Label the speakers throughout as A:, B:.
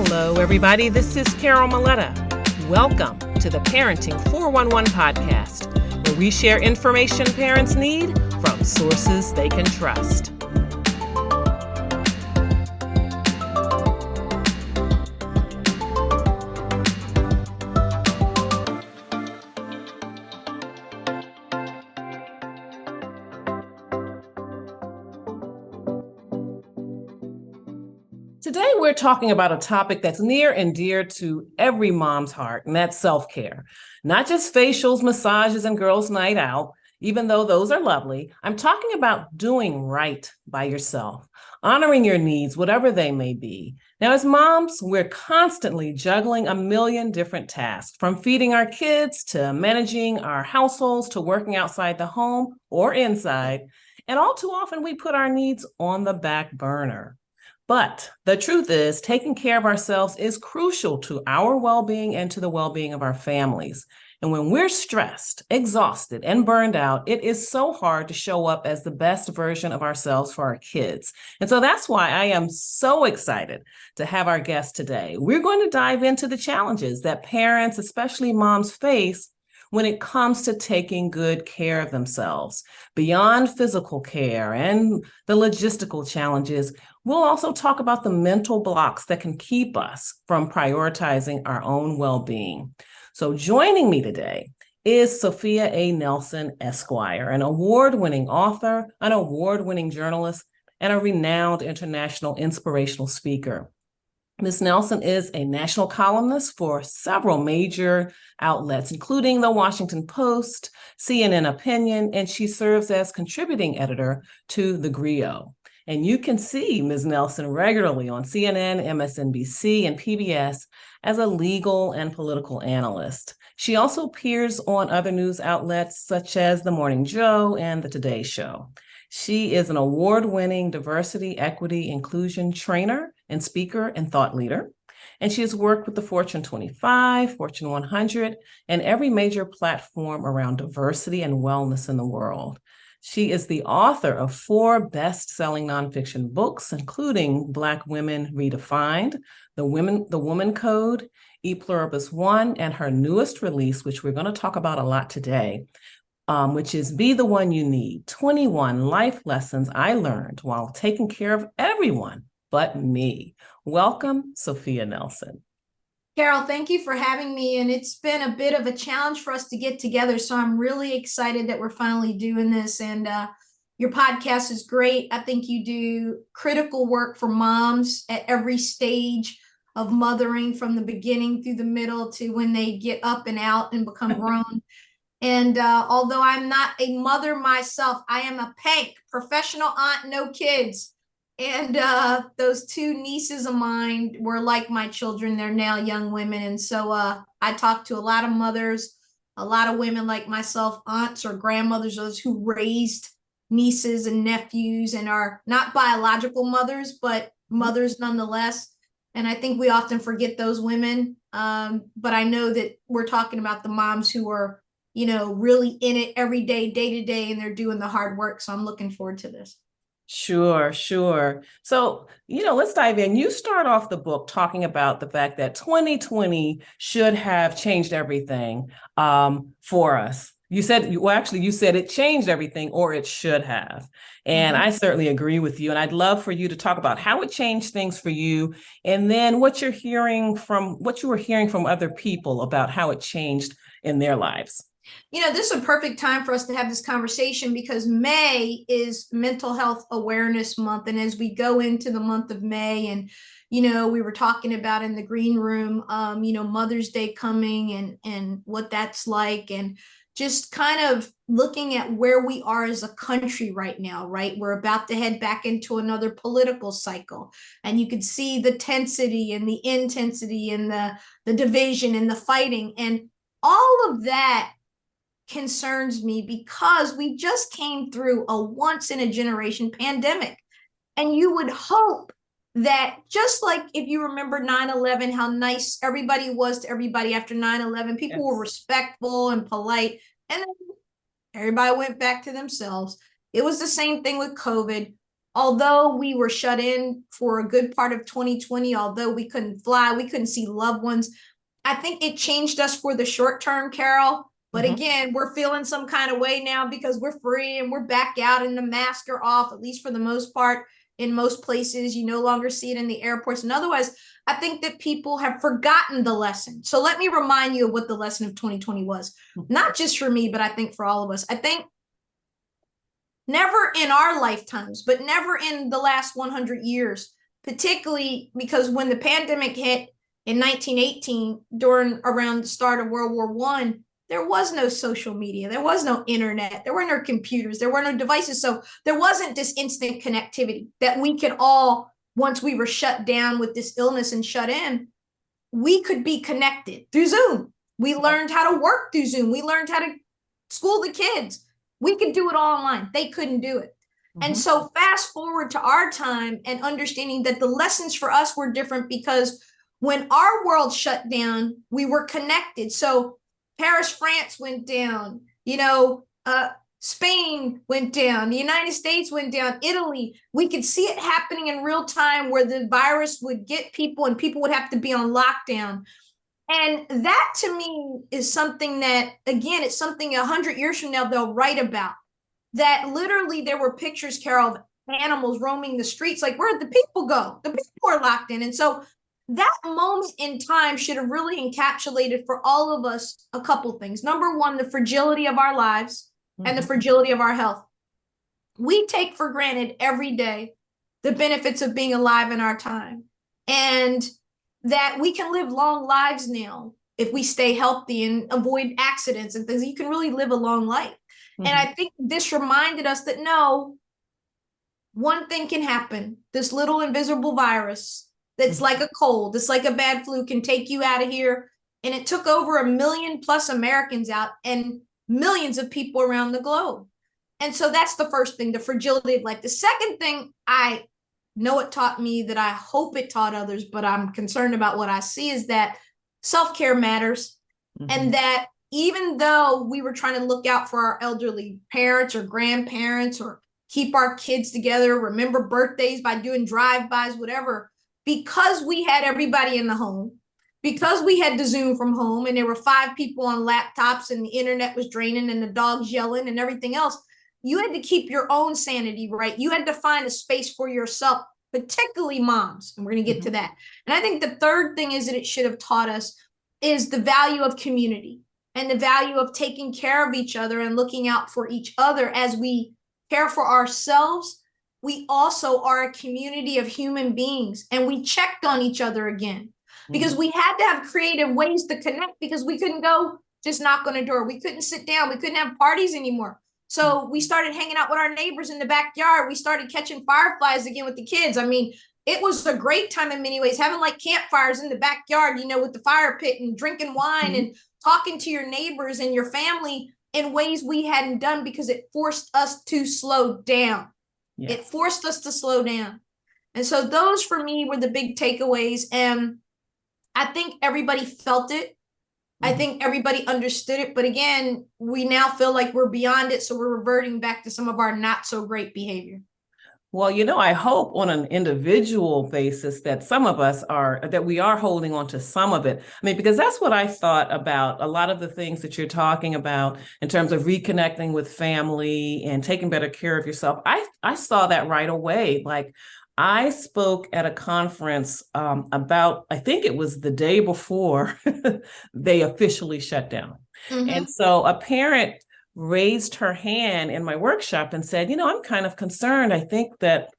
A: Hello, everybody. This is Carol Maletta. Welcome to the Parenting 411 podcast, where we share information parents need from sources they can trust. Today, we're talking about a topic that's near and dear to every mom's heart, and that's self-care. Not just facials, massages, and girls' night out, even though those are lovely. I'm talking about doing right by yourself, honoring your needs, whatever they may be. Now, as moms, we're constantly juggling a million different tasks, from feeding our kids to managing our households to working outside the home or inside. And all too often, we put our needs on the back burner. But the truth is, taking care of ourselves is crucial to our well-being and to the well-being of our families. And when we're stressed, exhausted, and burned out, it is so hard to show up as the best version of ourselves for our kids. And so that's why I am so excited to have our guest today. We're going to dive into the challenges that parents, especially moms, face when it comes to taking good care of themselves. Beyond physical care and the logistical challenges, we'll also talk about the mental blocks that can keep us from prioritizing our own well-being. So joining me today is Sophia A. Nelson, Esquire, an award-winning author, an award-winning journalist, and a renowned international inspirational speaker. Ms. Nelson is a national columnist for several major outlets, including the Washington Post, CNN Opinion, and she serves as contributing editor to theGrio. And you can see Ms. Nelson regularly on CNN, MSNBC, and PBS as a legal and political analyst. She also appears on other news outlets such as The Morning Joe and The Today Show. She is an award-winning diversity, equity, inclusion trainer and speaker and thought leader. And she has worked with the Fortune 25, Fortune 100, and every major platform around diversity and wellness in the world. She is the author of 4 best-selling nonfiction books, including Black Women Redefined, The Woman Code, E Pluribus One, and her newest release, which we're going to talk about a lot today, which is Be the One You Need, 21 Life Lessons I Learned While Taking Care of Everyone But Me. Welcome, Sophia Nelson.
B: Carol, thank you for having me. And it's been a bit of a challenge for us to get together. So I'm really excited that we're finally doing this. And your podcast is great. I think you do critical work for moms at every stage of mothering, from the beginning through the middle to when they get up and out and become grown. And although I'm not a mother myself, I am a PANK, professional aunt, no kids. And those 2 nieces of mine were like my children. They're now young women. And so I talk to a lot of mothers, a lot of women like myself, aunts or grandmothers, those who raised nieces and nephews and are not biological mothers, but mothers nonetheless. And I think we often forget those women. But I know that we're talking about the moms who are, really in it every day, day to day, and they're doing the hard work. So I'm looking forward to this.
A: Sure. So, let's dive in. You start off the book talking about the fact that 2020 should have changed everything for us. You said it changed everything, or it should have. And I certainly agree with you. And I'd love for you to talk about how it changed things for you, and then what you were hearing from other people about how it changed in their lives.
B: This is a perfect time for us to have this conversation because May is Mental Health Awareness Month. And as we go into the month of May, and, we were talking about in the green room, Mother's Day coming and what that's like, and just kind of looking at where we are as a country right now, right? We're about to head back into another political cycle. And you could see the tensity and the intensity and the division and the fighting. And all of that concerns me because we just came through a once-in-a-generation pandemic. And you would hope that, just like if you remember 9/11, how nice everybody was to everybody after 9/11, people were respectful and polite, and then everybody went back to themselves. It was the same thing with COVID. although we were shut in for a good part of 2020, although we couldn't fly, we couldn't see loved ones, I think it changed us for the short term, Carol. But again, we're feeling some kind of way now because we're free and we're back out and the masks are off, at least for the most part. In most places, you no longer see it in the airports. And otherwise, I think that people have forgotten the lesson. So let me remind you of what the lesson of 2020 was. Not just for me, but I think for all of us. I think never in our lifetimes, but never in the last 100 years, particularly because when the pandemic hit in 1918, around the start of World War I, there was no social media, there was no internet, there were no computers, there were no devices. So there wasn't this instant connectivity that we could all, once we were shut down with this illness and shut in, we could be connected through Zoom. We learned how to work through Zoom. We learned how to school the kids. We could do it all online. They couldn't do it. And so fast forward to our time and understanding that the lessons for us were different because when our world shut down, we were connected. So Paris, France went down, Spain went down, the United States went down, Italy. We could see it happening in real time where the virus would get people and people would have to be on lockdown. And that to me is something that, again, it's something 100 years from now they'll write about. That literally there were pictures, Carol, of animals roaming the streets. Like, where'd the people go? The people are locked in. And so that moment in time should have really encapsulated for all of us a couple things. Number one, the fragility of our lives and the fragility of our health. We take for granted every day the benefits of being alive in our time, and that we can live long lives now if we stay healthy and avoid accidents and things. You can really live a long life. And I think this reminded us that no, one thing can happen. This little invisible virus that's like a cold, it's like a bad flu, can take you out of here. And it took over 1 million plus Americans out and millions of people around the globe. And so that's the first thing, the fragility of life. The second thing I know it taught me, that I hope it taught others, but I'm concerned about what I see, is that self-care matters. And that even though we were trying to look out for our elderly parents or grandparents or keep our kids together, remember birthdays by doing drive-bys, whatever, because we had everybody in the home, because we had to Zoom from home and there were 5 people on laptops and the internet was draining and the dogs yelling and everything else, you had to keep your own sanity, right? You had to find a space for yourself, particularly moms. And we're going to get to that. And I think the third thing is that it should have taught us is the value of community and the value of taking care of each other and looking out for each other. As we care for ourselves, we also are a community of human beings, and we checked on each other again because we had to have creative ways to connect, because we couldn't go just knock on a door. We couldn't sit down. We couldn't have parties anymore. So we started hanging out with our neighbors in the backyard. We started catching fireflies again with the kids. I mean, it was a great time in many ways, having like campfires in the backyard, with the fire pit and drinking wine and talking to your neighbors and your family in ways we hadn't done, because it forced us to slow down. Yes. It forced us to slow down. And so those for me were the big takeaways. And I think everybody felt it. I think everybody understood it. But again, we now feel like we're beyond it. So we're reverting back to some of our not so great behavior.
A: Well, I hope on an individual basis that that we are holding on to some of it. I mean, because that's what I thought about a lot of the things that you're talking about in terms of reconnecting with family and taking better care of yourself. I saw that right away. Like, I spoke at a conference about, I think it was the day before they officially shut down. And so a parent raised her hand in my workshop and said, I'm kind of concerned. I think that,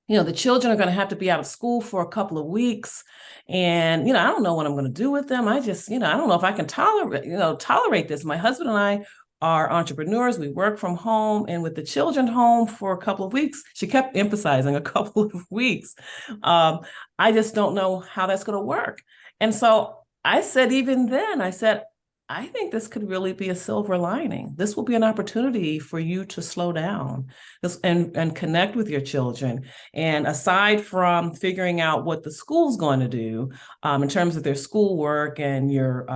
A: the children are going to have to be out of school for a couple of weeks. And, I don't know what I'm going to do with them. I just, I don't know if I can tolerate this. My husband and I are entrepreneurs. We work from home, and with the children home for a couple of weeks, she kept emphasizing a couple of weeks. I just don't know how that's going to work. And so I said, even then, I think this could really be a silver lining. This will be an opportunity for you to slow down and connect with your children. And aside from figuring out what the school's going to do in terms of their schoolwork and your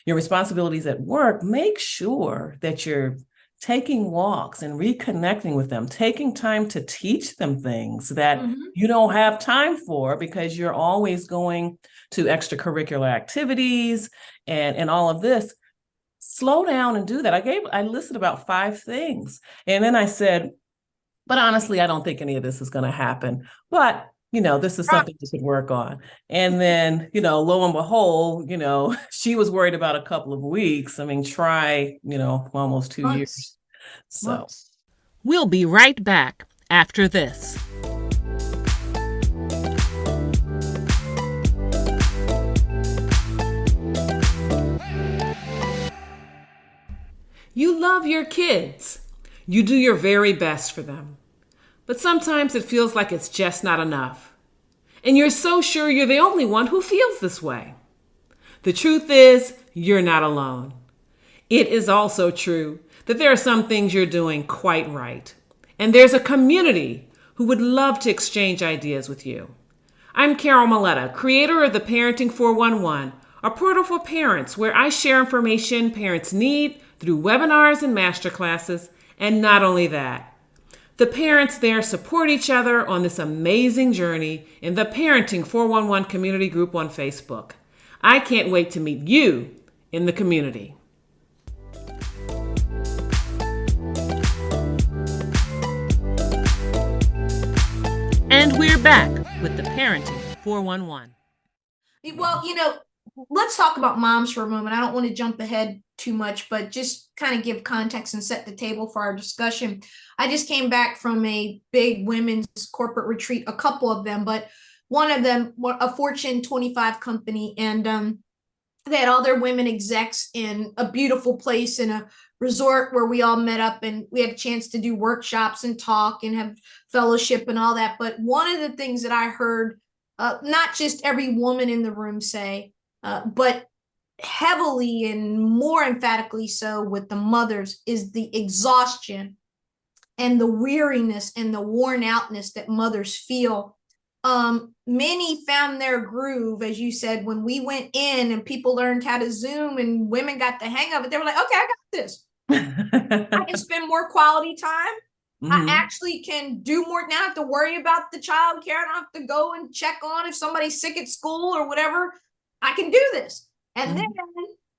A: responsibilities at work, make sure that you're taking walks and reconnecting with them, taking time to teach them things that
B: Mm-hmm.
A: you don't have time for because you're always going to extracurricular activities and all of this. Slow down and do that. I listed about 5 things. And then I said, but honestly, I don't think any of this is going to happen. But this is something you could work on. And then, lo and behold, she was worried about a couple of weeks. I mean, try, almost 2 years.
B: Months.
A: So
B: Months.
A: we'll be right back after this. You love your kids. You do your very best for them. But sometimes it feels like it's just not enough. And you're so sure you're the only one who feels this way. The truth is, you're not alone. It is also true that there are some things you're doing quite right. And there's a community who would love to exchange ideas with you. I'm Carol Maletta, creator of the Parenting 411, a portal for parents where I share information parents need through webinars and masterclasses. And not only that, the parents there support each other on this amazing journey in the Parenting 411 community group on Facebook. I can't wait to meet you in the community. And we're back with the Parenting 411.
B: Well, let's talk about moms for a moment. I don't want to jump ahead too much, but just kind of give context and set the table for our discussion. I just came back from a big women's corporate retreat, a couple of them, but one of them, a Fortune 25 company, and they had all their women execs in a beautiful place in a resort where we all met up and we had a chance to do workshops and talk and have fellowship and all that. But one of the things that I heard, not just every woman in the room say, but heavily and more emphatically so with the mothers, is the exhaustion and the weariness and the worn outness that mothers feel. Many found their groove, as you said, when we went in and people learned how to Zoom and women got the hang of it. They were like, okay, I got this. I can spend more quality time. Mm-hmm. I actually can do more now. I have to worry about the child care. I don't have to go and check on if somebody's sick at school or whatever. I can do this. And mm-hmm. then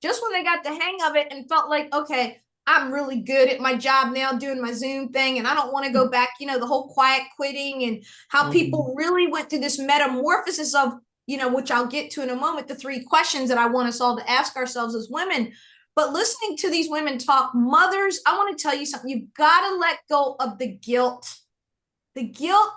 B: just when they got the hang of it and felt like, okay, I'm really good at my job now doing my Zoom thing. And I don't want to go back, the whole quiet quitting and how mm-hmm. people really went through this metamorphosis of, which I'll get to in a moment, the 3 questions that I want us all to ask ourselves as women. But listening to these women talk, mothers, I want to tell you something. You've got to let go of the guilt. The guilt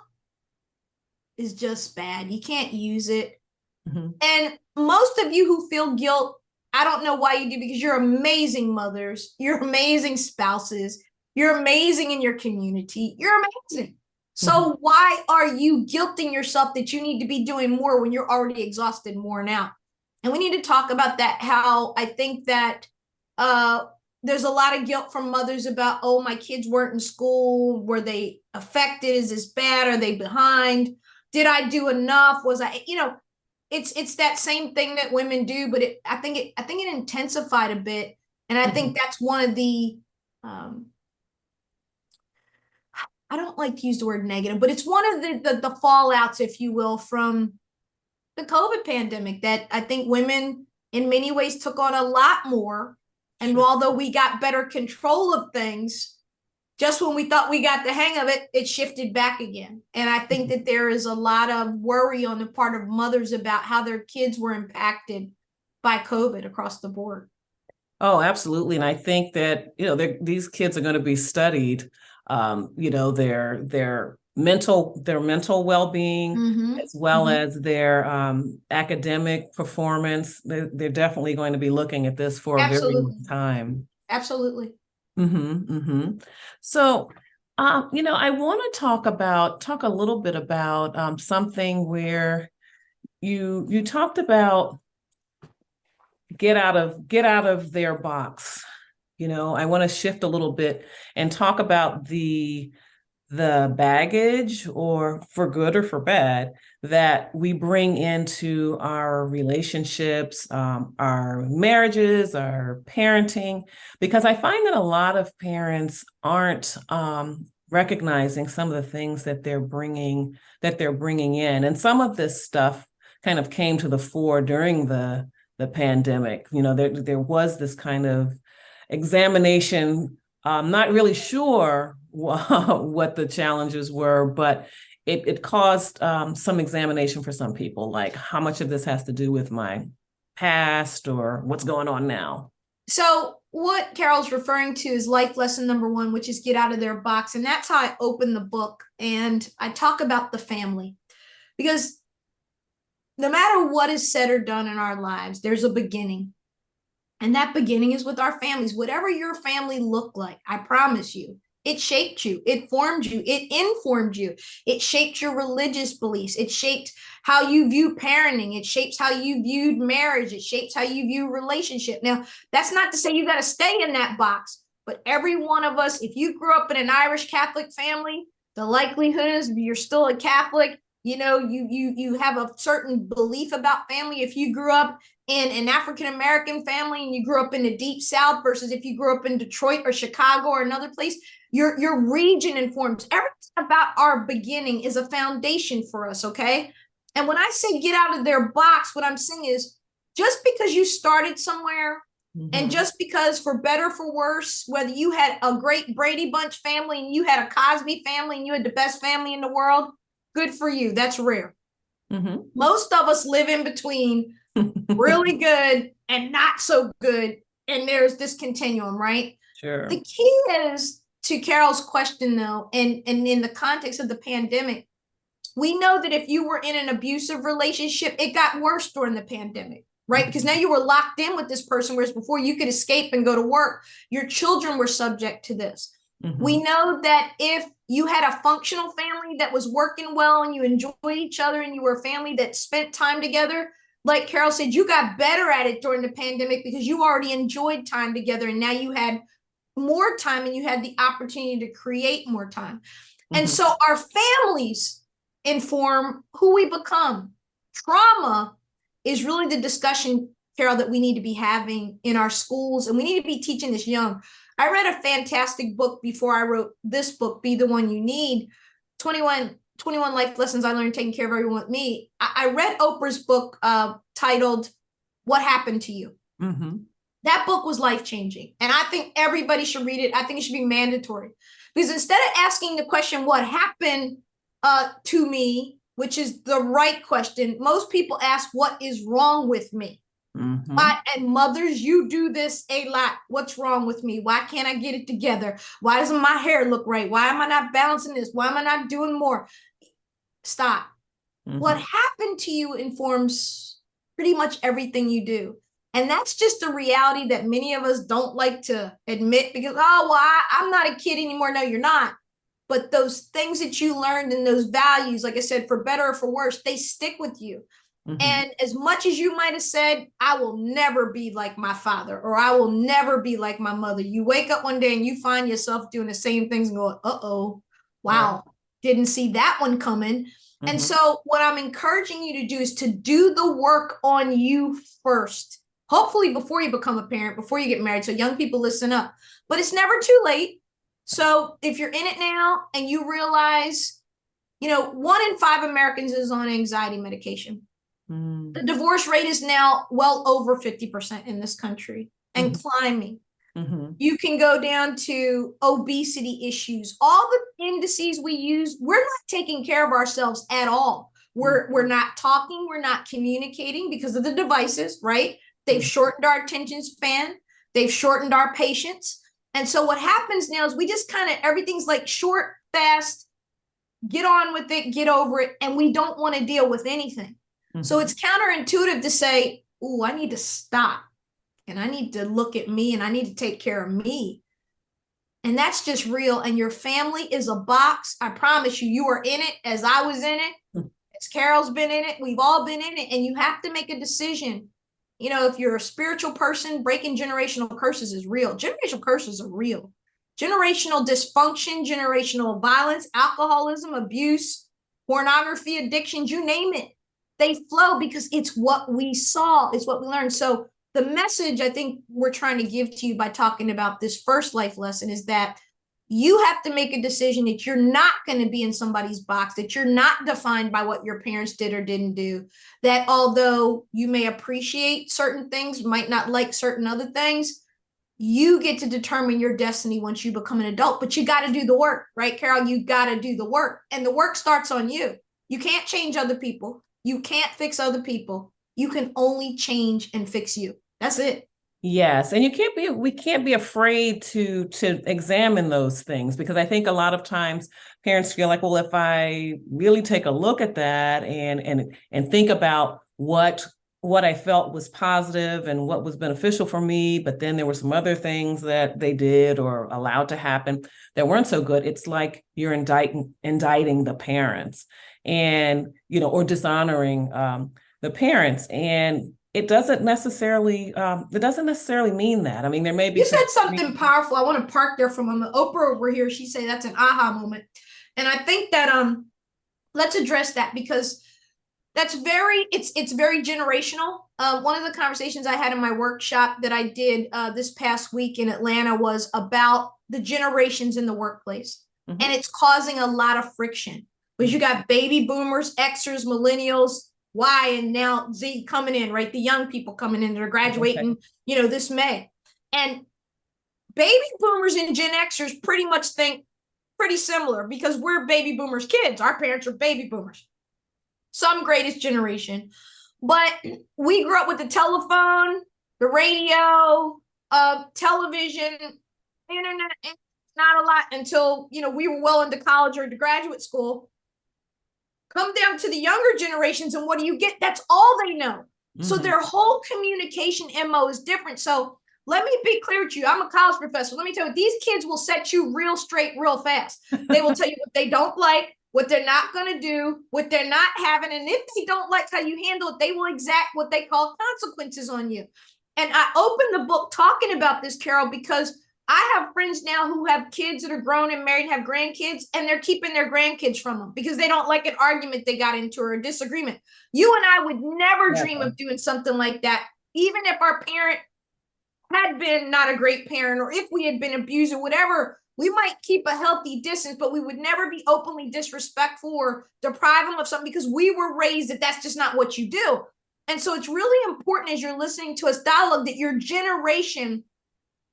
B: is just bad. You can't use it. Mm-hmm. And most of you who feel guilt, I don't know why you do, because you're amazing mothers. You're amazing spouses. You're amazing in your community. You're amazing. So mm-hmm. why are you guilting yourself that you need to be doing more when you're already exhausted, worn out? And we need to talk about that, how I think that there's a lot of guilt from mothers about, oh, my kids weren't in school. Were they affected? Is this bad? Are they behind? Did I do enough? Was I, it's that same thing that women do, but I think it intensified a bit. And I think that's one of the, I don't like to use the word negative, but it's one of the fallouts, if you will, from the COVID pandemic, that I think women in many ways took on a lot more. And although we got better control of things, just when we thought we got the hang of it, it shifted back again. And I think that there is a lot of worry on the part of mothers about how their kids were impacted by COVID across the board.
A: Oh, absolutely. And I think that, these kids are going to be studied, their mental well-being, mm-hmm. as well mm-hmm. as their academic performance. They're definitely going to be looking at this for absolutely. A very long time.
B: Absolutely.
A: Mm-hmm, mm-hmm. So, I want to talk a little bit about something where you talked about get out of their box. I want to shift a little bit and talk about the the baggage, or for good or for bad, that we bring into our relationships, our marriages, our parenting, because I find that a lot of parents aren't recognizing some of the things that they're bringing in, and some of this stuff kind of came to the fore during the pandemic. You know, there was this kind of examination. I'm not really sure what the challenges were, but it caused some examination for some people, like how much of this has to do with my past or what's going on now.
B: So what Carol's referring to is life lesson number one, which is get out of their box. And that's how I open the book. And I talk about the family, because no matter what is said or done in our lives, there's a beginning. And that beginning is with our families. Whatever your family looked like, I promise you, it shaped you, it formed you, it informed you, it shaped your religious beliefs, it shaped how you view parenting, it shapes how you viewed marriage, it shapes how you view relationship. Now, that's not to say you got to stay in that box, but every one of us, if you grew up in an Irish Catholic family, the likelihood is you're still a Catholic. You know, you have a certain belief about family. If you grew up in an African-American family and you grew up in the Deep South versus if you grew up in Detroit or Chicago or another place, your region informs everything about our beginning is a foundation for us, okay? And when I say get out of their box, what I'm saying is just because you started somewhere, and just because for better or for worse, whether you had a great Brady Bunch family and you had a Cosby family and you had the best family in the world, good for you. That's rare. Most of us live in between really good and not so good. And there's this continuum, right?
A: Sure.
B: The key is to Carol's question, though, and in the context of the pandemic, we know that if you were in an abusive relationship, it got worse during the pandemic, right? Because now you were locked in with this person, whereas before you could escape and go to work. Your children were subject to this. We know that if you had a functional family that was working well and you enjoyed each other and you were a family that spent time together, like Carol said, you got better at it during the pandemic because you already enjoyed time together and now you had more time and you had the opportunity to create more time. And so our families inform who we become. Trauma is really the discussion, Carol, that we need to be having in our schools, and we need to be teaching this young. I read a fantastic book before I wrote this book, Be the One You Need, 21 Life Lessons I Learned Taking Care of Everyone With Me. I read Oprah's book titled, What Happened to You? That book was life-changing. And I think everybody should read it. I think it should be mandatory. Because instead of asking the question, what happened to me, which is the right question, most people ask, what is wrong with me? And mothers, you do this a lot. What's wrong with me? Why can't I get it together? Why doesn't my hair look right? Why am I not balancing this? Why am I not doing more? Stop. What happened to you informs pretty much everything you do. And that's just a reality that many of us don't like to admit because, oh, well, I'm not a kid anymore. No, you're not. But those things that you learned and those values, like I said, for better or for worse, they stick with you. And as much as you might have said, I will never be like my father, or I will never be like my mother, you wake up one day and you find yourself doing the same things and go, uh-oh, wow, didn't see that one coming. And so what I'm encouraging you to do is to do the work on you first, hopefully before you become a parent, before you get married. So young people, listen up, but it's never too late. So if you're in it now and you realize, 1 in 5 Americans is on anxiety medication. The divorce rate is now well over 50% in this country and climbing. You can go down to obesity issues. All the indices we use, we're not taking care of ourselves at all. We're not talking, we're not communicating because of the devices, right? They've shortened our attention span. They've shortened our patience. And so what happens now is we just kind of, everything's like short, fast, get on with it, get over it. And we don't want to deal with anything. So it's counterintuitive to say, oh, I need to stop and I need to look at me and I need to take care of me. And that's just real. And your family is a box. I promise you, you are in it as I was in it, as Carol's been in it. We've all been in it. And you have to make a decision. If you're a spiritual person, breaking generational curses is real. Generational curses are real. generational dysfunction, generational violence, alcoholism, abuse, pornography, addictions, you name it. They flow because it's what we saw, it's what we learned. So the message I think we're trying to give to you by talking about this first life lesson is that you have to make a decision that you're not going to be in somebody's box, that you're not defined by what your parents did or didn't do, that although you may appreciate certain things, might not like certain other things, you get to determine your destiny once you become an adult. But you got to do the work, right, Carol? You got to do the work. And the work starts on you. You can't change other people. You can't fix other people. You can only change and fix you. That's it.
A: Yes, and we can't be afraid to examine those things, because I think a lot of times parents feel like, well, if I really take a look at that and think about what I felt was positive and what was beneficial for me, but then there were some other things that they did or allowed to happen that weren't so good, it's like you're indicting the parents, and or dishonoring the parents. And it doesn't necessarily mean that. I mean, there may be.
B: You said something powerful. I want to park there for a moment. Oprah over here, she said that's an aha moment. And I think that let's address that, because that's it's very generational. One of the conversations I had in my workshop that I did this past week in Atlanta was about the generations in the workplace. Mm-hmm. And it's causing a lot of friction, because you got baby boomers, Xers, millennials, Y, and now Z coming in, right? The young people coming in, they're graduating, this May. And baby boomers and Gen Xers pretty much think pretty similar, because we're baby boomers kids. Our parents are baby boomers. Some greatest generation. But we grew up with the telephone, the radio, television, internet, not a lot until, we were well into college or to graduate school. Come down to the younger generations, and what do you get? That's all they know. Mm-hmm. So their whole communication MO is different. So let me be clear with you. I'm a college professor. Let me tell you, these kids will set you real straight, real fast. They will tell you what they don't like, what they're not going to do, what they're not having. And if they don't like how you handle it, they will exact what they call consequences on you. And I opened the book talking about this, Carol, because I have friends now who have kids that are grown and married and have grandkids, and they're keeping their grandkids from them because they don't like an argument they got into or a disagreement. You and I would never dream of doing something like that, even if our parent had been not a great parent, or if we had been abused or whatever. We might keep a healthy distance, but we would never be openly disrespectful or deprive them of something, because we were raised that that's just not what you do. And so it's really important, as you're listening to us dialogue, that your generation,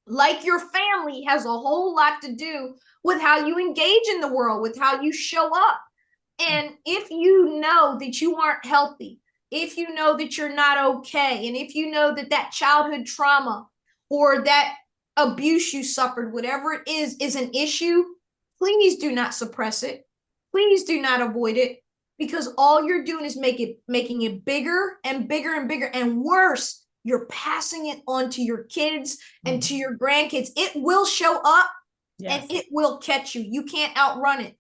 B: like your family, has a whole lot to do with how you engage in the world, with how you show up. And if you know that you aren't healthy, if you know that you're not okay, and if you know that that childhood trauma or that abuse you suffered, whatever it is an issue, please do not suppress it. Please do not avoid it, because all you're doing is making it bigger and bigger and bigger. And worse, you're passing it on to your kids and to your grandkids. It will show up, and it will catch you. You can't outrun it.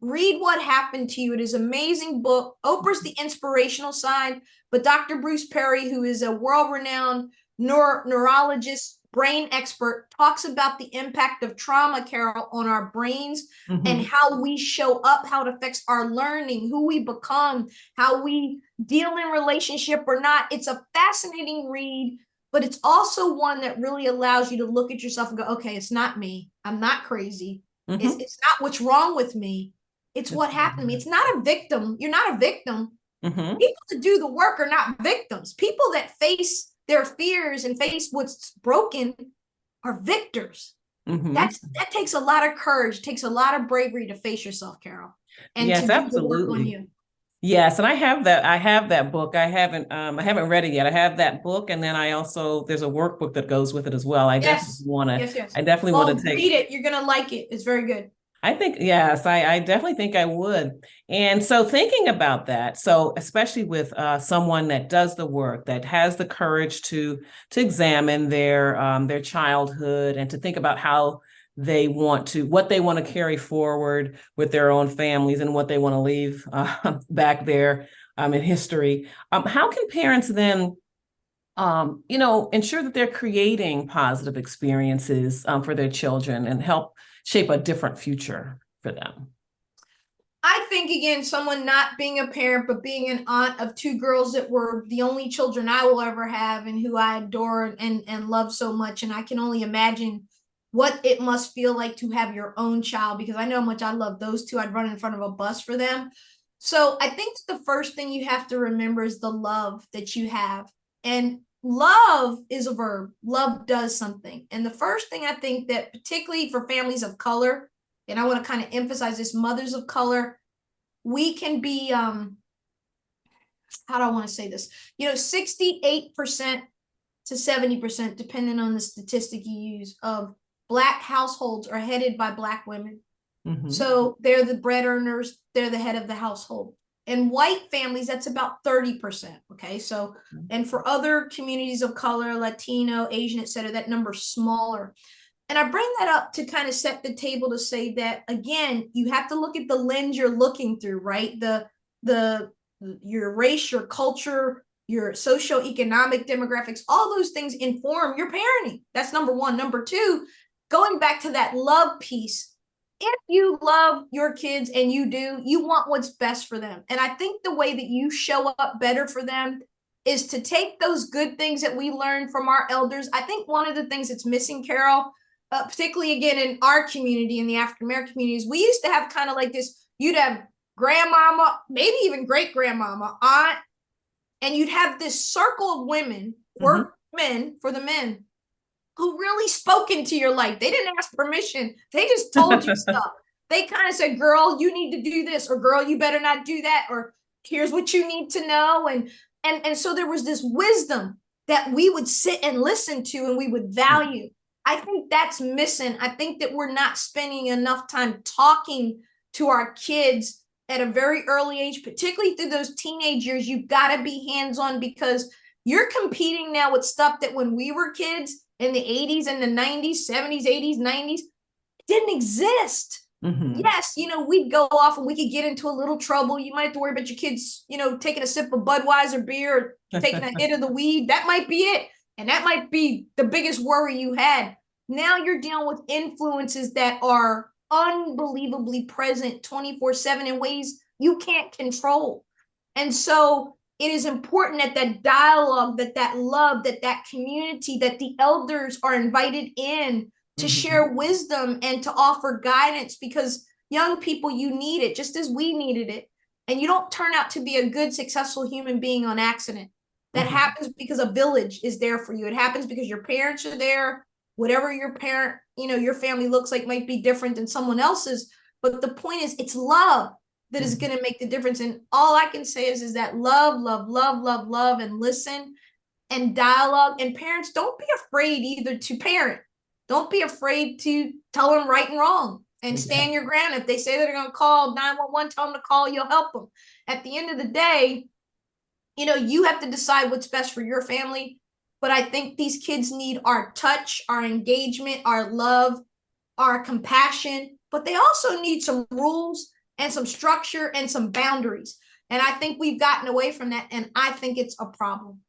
B: Read What Happened to You. It is an amazing book. Oprah's the inspirational side, but Dr. Bruce Perry, who is a world-renowned neurologist, brain expert, talks about the impact of trauma, Carol, on our brains and how we show up, how it affects our learning, who we become, how we deal in relationship or not. It's a fascinating read, but it's also one that really allows you to look at yourself and go, okay, it's not me. I'm not crazy. It's not what's wrong with me. It's what happened to me. It's not a victim. You're not a victim. People that do the work are not victims. People that face their fears and face what's broken are victors. That takes a lot of courage, takes a lot of bravery to face yourself, Carol, and to do the work on you.
A: Yes, and I have that book. I haven't read it yet. I have that book, and then there's a workbook that goes with it as well. I definitely want to
B: read it. You're gonna like it. It's very good.
A: I think, yes, I definitely think I would. And so thinking about that, so especially with someone that does the work, that has the courage to examine their childhood and to think about how what they want to carry forward with their own families and what they want to leave back there in history. How can parents then ensure that they're creating positive experiences for their children and help shape a different future for them.
B: I think, again, someone not being a parent, but being an aunt of two girls that were the only children I will ever have and who I adore and love so much. And I can only imagine what it must feel like to have your own child, because I know how much I love those two. I'd run in front of a bus for them. So I think the first thing you have to remember is the love that you have. And love is a verb. Love does something. And the first thing I think that, particularly for families of color, and I want to kind of emphasize this, mothers of color, we can be, how do I want to say this? 68% to 70%, depending on the statistic you use, of Black households are headed by Black women. Mm-hmm. So they're the bread earners, they're the head of the household. In white families, that's about 30%. Okay. So, and for other communities of color, Latino, Asian, et cetera, that number's smaller. And I bring that up to kind of set the table to say that, again, you have to look at the lens you're looking through, right? Your race, your culture, your socioeconomic demographics, all those things inform your parenting. That's number one. Number two, going back to that love piece, if you love your kids, and you do, you want what's best for them. And I think the way that you show up better for them is to take those good things that we learned from our elders. I think one of the things that's missing, Carol, particularly again in our community, in the African American communities, we used to have kind of like this, you'd have grandmama, maybe even great grandmama, aunt, and you'd have this circle of women, work men for the men, who really spoke into your life. They didn't ask permission. They just told you stuff. They kind of said, girl, you need to do this, or girl, you better not do that, or here's what you need to know. And so there was this wisdom that we would sit and listen to and we would value. I think that's missing. I think that we're not spending enough time talking to our kids at a very early age, particularly through those teenage years. You've got to be hands-on, because you're competing now with stuff that when we were kids in the 80s and the 90s, 70s, 80s, 90s, didn't exist. Mm-hmm. Yes, we'd go off and we could get into a little trouble. You might have to worry about your kids, taking a sip of Budweiser beer or taking a hit of the weed. That might be it. And that might be the biggest worry you had. Now you're dealing with influences that are unbelievably present 24/7 in ways you can't control. And so it is important that that dialogue, that love, that community, that the elders are invited in to share wisdom and to offer guidance, because young people, you need it just as we needed it. And you don't turn out to be a good, successful human being on accident. That happens because a village is there for you. It happens because your parents are there. Whatever your parent, your family looks like might be different than someone else's. But the point is, it's love that is going to make the difference. And all I can say is that love, love, love, love, love, and listen and dialogue. And parents, don't be afraid either to parent. Don't be afraid to tell them right and wrong, and stand your ground. If they say they're going to call 911, tell them to call, you'll help them. At the end of the day, you have to decide what's best for your family. But I think these kids need our touch, our engagement, our love, our compassion, but they also need some rules and some structure and some boundaries. And I think we've gotten away from that. And I think it's a problem.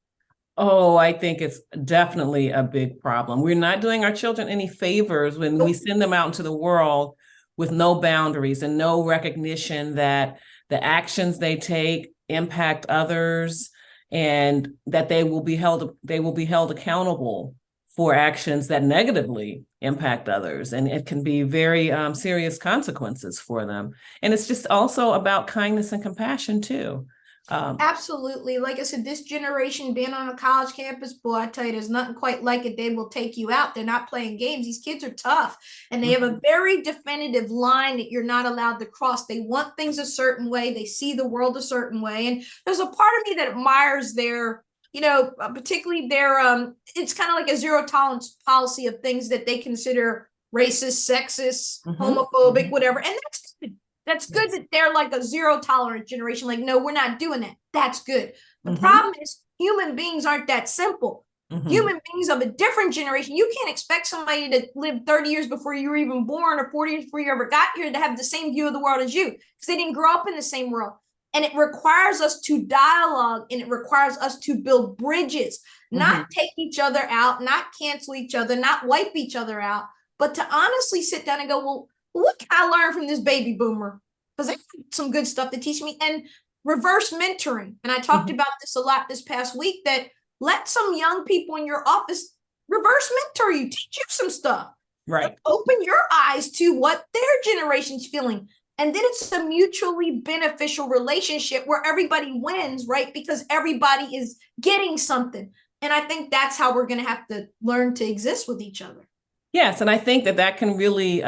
A: Oh, I think it's definitely a big problem. We're not doing our children any favors when we send them out into the world with no boundaries and no recognition that the actions they take impact others, and that they will be held accountable for actions that negatively impact others. And it can be very serious consequences for them. And it's just also about kindness and compassion too.
B: Absolutely. Like I said, this generation being on a college campus, boy, I tell you, there's nothing quite like it. They will take you out. They're not playing games. These kids are tough, and they have a very definitive line that you're not allowed to cross. They want things a certain way. They see the world a certain way. And there's a part of me that admires their, particularly their, it's kind of like a zero tolerance policy of things that they consider racist, sexist, homophobic, whatever. And that's good. That's good that they're like a zero tolerance generation. Like, no, we're not doing that. That's good. The problem is human beings aren't that simple. Human beings of a different generation. You can't expect somebody to live 30 years before you were even born, or 40 years before you ever got here, to have the same view of the world as you, because they didn't grow up in the same world. And it requires us to dialogue, and it requires us to build bridges, not take each other out, not cancel each other, not wipe each other out, but to honestly sit down and go, well, what can I learn from this baby boomer? Because they have some good stuff to teach me. And reverse mentoring. And I talked about this a lot this past week, that let some young people in your office reverse mentor you, teach you some stuff.
A: Right.
B: Open your eyes to what their generation's feeling. And then it's a mutually beneficial relationship where everybody wins, right? Because everybody is getting something. And I think that's how we're going to have to learn to exist with each other.
A: Yes, and I think that that can really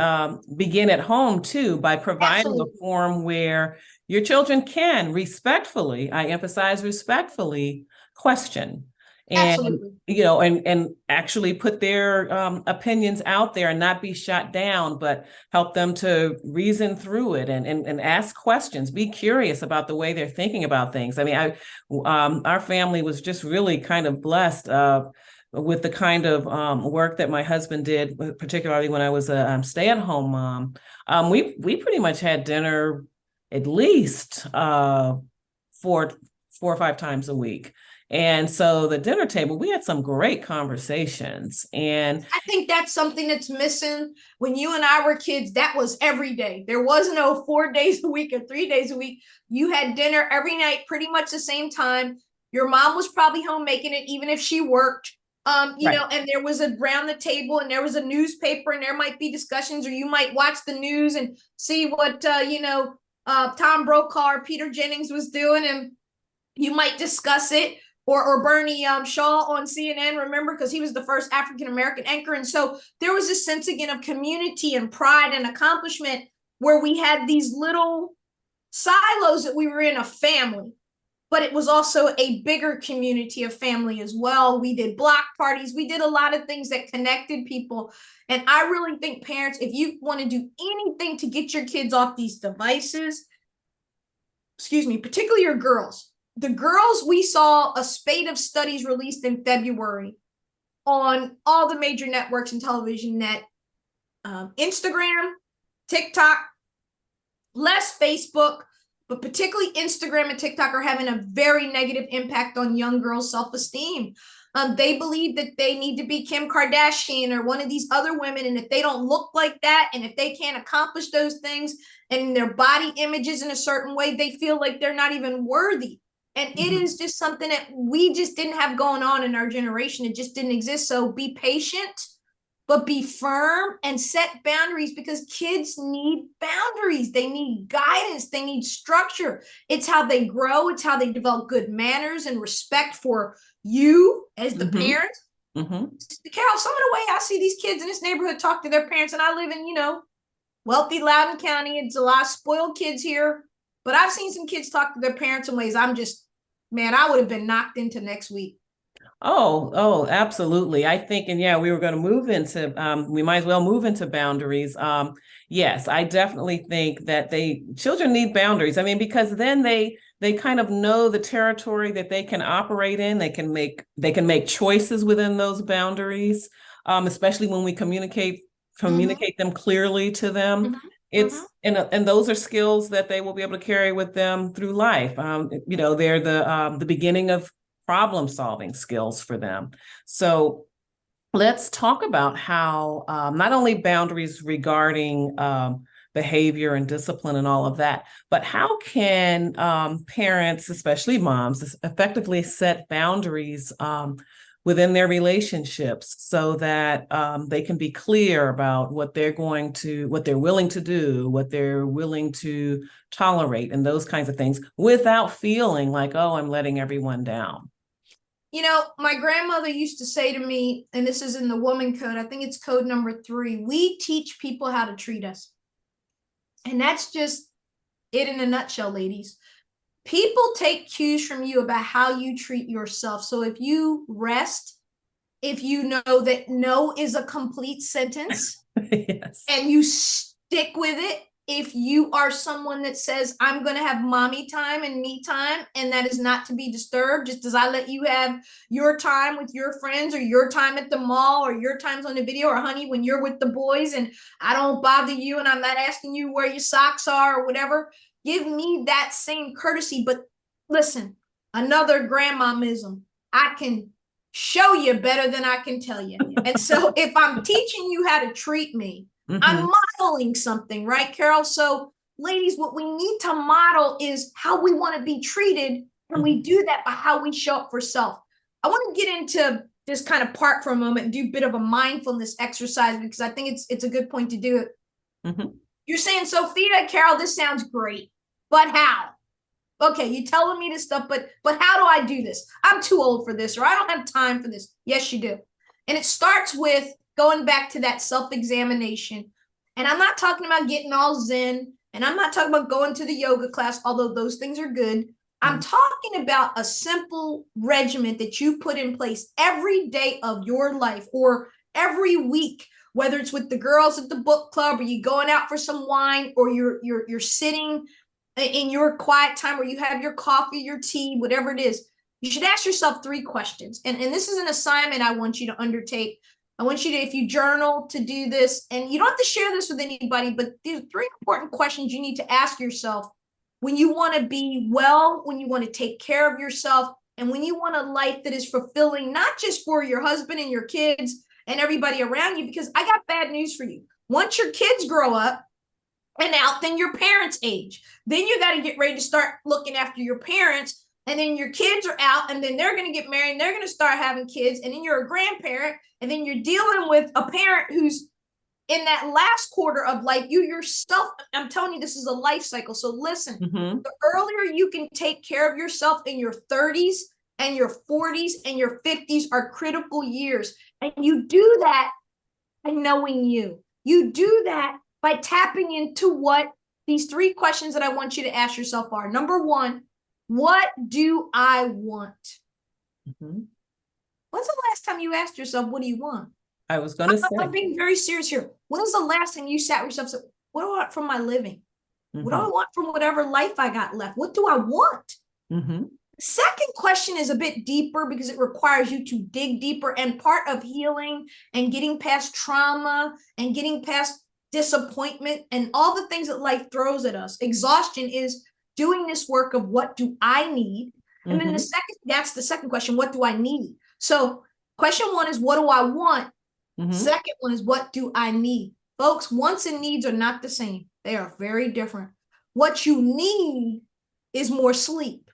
A: begin at home too, by providing a forum where your children can respectfully, I emphasize respectfully, question and and actually put their opinions out there and not be shot down, but help them to reason through it and ask questions, be curious about the way they're thinking about things. I mean, our family was just really kind of blessed with the kind of work that my husband did, particularly when I was a stay-at-home mom. We pretty much had dinner at least 4 or 5 times a week. And so the dinner table, we had some great conversations. And
B: I think that's something that's missing. When you and I were kids, that was every day. There was no 4 days a week or 3 days a week. You had dinner every night, pretty much the same time. Your mom was probably home making it, even if she worked. You know, and there was around the table and there was a newspaper and there might be discussions, or you might watch the news and see what, Tom Brokaw or Peter Jennings was doing, and you might discuss it, or Bernie Shaw on CNN, remember, because he was the first African-American anchor. And so there was a sense again of community and pride and accomplishment where we had these little silos that we were in a family. But it was also a bigger community of family as well. We did block parties. We did a lot of things that connected people. And I really think parents, if you want to do anything to get your kids off these devices, particularly your girls, the girls, we saw a spate of studies released in February on all the major networks and television net, Instagram, TikTok, less Facebook, but particularly Instagram and TikTok are having a very negative impact on young girls' self-esteem. They believe that they need to be Kim Kardashian or one of these other women. And if they don't look like that, and if they can't accomplish those things and their body images in a certain way, they feel like they're not even worthy. And it is just something that we just didn't have going on in our generation. It just didn't exist. So be patient, but be firm and set boundaries, because kids need boundaries. They need guidance. They need structure. It's how they grow. It's how they develop good manners and respect for you as the parent. Carol, some of the way I see these kids in this neighborhood talk to their parents, and I live in, wealthy Loudoun County. It's a lot of spoiled kids here. But I've seen some kids talk to their parents in ways I'm just, man, I would have been knocked into next week.
A: Oh, absolutely. I think, and yeah, we were going to move into, we might as well move into boundaries. Yes, I definitely think that children need boundaries. I mean, because then they kind of know the territory that they can operate in. They can make choices within those boundaries, especially when we communicate them clearly to them. And those are skills that they will be able to carry with them through life. They're the beginning of problem solving skills for them. So let's talk about how not only boundaries regarding behavior and discipline and all of that, but how can parents, especially moms, effectively set boundaries within their relationships so that they can be clear about what they're willing to do, what they're willing to tolerate, and those kinds of things, without feeling like, oh, I'm letting everyone down.
B: My grandmother used to say to me, and this is in the woman code, I think it's code number 3, we teach people how to treat us. And that's just it in a nutshell, ladies. People take cues from you about how you treat yourself. So if you rest, if you know that no is a complete sentence,
A: yes,
B: and you stick with it, if you are someone that says, I'm going to have mommy time and me time, and that is not to be disturbed, just as I let you have your time with your friends, or your time at the mall, or your times on the video, or honey, when you're with the boys and I don't bother you and I'm not asking you where your socks are or whatever, give me that same courtesy. But listen, another grandmomism, I can show you better than I can tell you. And so if I'm teaching you how to treat me, I'm modeling something, right, Carol? So ladies, what we need to model is how we want to be treated. And we do that by how we show up for self. I want to get into this kind of part for a moment and do a bit of a mindfulness exercise, because I think it's a good point to do it. You're saying, Sophia, Carol, this sounds great, but how? Okay, you're telling me this stuff, but how do I do this? I'm too old for this, or I don't have time for this. Yes, you do. And it starts with going back to that self-examination. And I'm not talking about getting all zen, and I'm not talking about going to the yoga class, although those things are good. I'm talking about a simple regimen that you put in place every day of your life, or every week, whether it's with the girls at the book club, or you going out for some wine, or you're sitting in your quiet time where you have your coffee, your tea, whatever it is. You should ask yourself 3 questions. And this is an assignment I want you to undertake. I want you to, if you journal, to do this, and you don't have to share this with anybody, but these are 3 important questions you need to ask yourself when you want to be well, when you want to take care of yourself, and when you want a life that is fulfilling, not just for your husband and your kids and everybody around you. Because I got bad news for you. Once your kids grow up and out, then your parents age. Then you got to get ready to start looking after your parents. And then your kids are out, and then they're going to get married, and they're going to start having kids. And then you're a grandparent, and then you're dealing with a parent who's in that last quarter of life. You yourself, I'm telling you, this is a life cycle. So listen, the earlier you can take care of yourself in your 30s and your 40s and your 50s are critical years. And you do that by knowing you. You do that by tapping into what these 3 questions that I want you to ask yourself are. Number 1, what do I want? When's the last time you asked yourself, what do you want?
A: I was going to say.
B: I'm being very serious here. When was the last time you sat with yourself and said, what do I want from my living? What do I want from whatever life I got left? What do I want? The second question is a bit deeper, because it requires you to dig deeper. And part of healing and getting past trauma and getting past disappointment and all the things that life throws at us, exhaustion, is doing this work of what do I need? And then that's the second question, what do I need? So question 1 is, what do I want? Second one is, what do I need? Folks, wants and needs are not the same. They are very different. What you need is more sleep.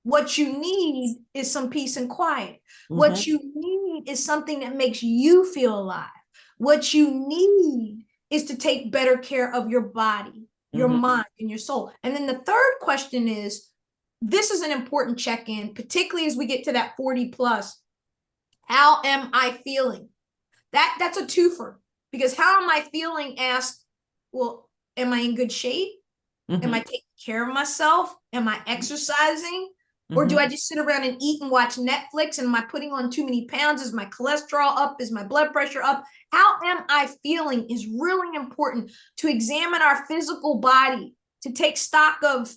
B: What you need is some peace and quiet. What you need is something that makes you feel alive. What you need is to take better care of your body, your mind, and your soul. And then the third question is, this is an important check-in, particularly as we get to that 40 plus. How am I feeling? That's a twofer, because how am I feeling asks, well, am I in good shape? Am I taking care of myself? Am I exercising? Or do I just sit around and eat and watch Netflix? And am I putting on too many pounds? Is my cholesterol up? Is my blood pressure up? How am I feeling is really important, to examine our physical body, to take stock of,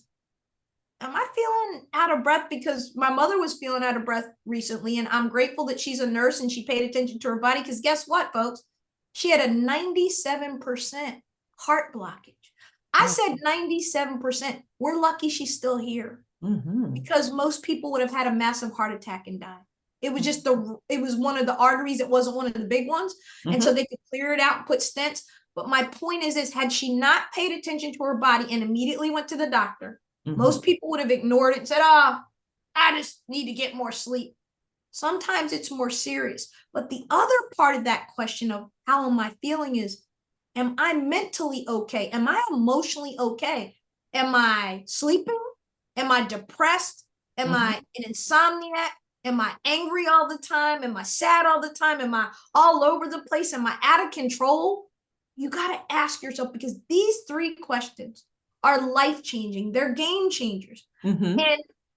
B: am I feeling out of breath? Because my mother was feeling out of breath recently, and I'm grateful that she's a nurse and she paid attention to her body, because guess what, folks? She had a 97% heart blockage. I said 97%. We're lucky she's still here, because most people would have had a massive heart attack and died. It was just it was one of the arteries. It wasn't one of the big ones. And so they could clear it out and put stents. But my point is had she not paid attention to her body and immediately went to the doctor, most people would have ignored it and said, oh, I just need to get more sleep. Sometimes it's more serious. But the other part of that question of how am I feeling is, am I mentally okay? Am I emotionally okay? Am I sleeping? Am I depressed? Am I an insomniac? Am I angry all the time? Am I sad all the time? Am I all over the place? Am I out of control? You got to ask yourself, because these 3 questions are life-changing. They're game changers. And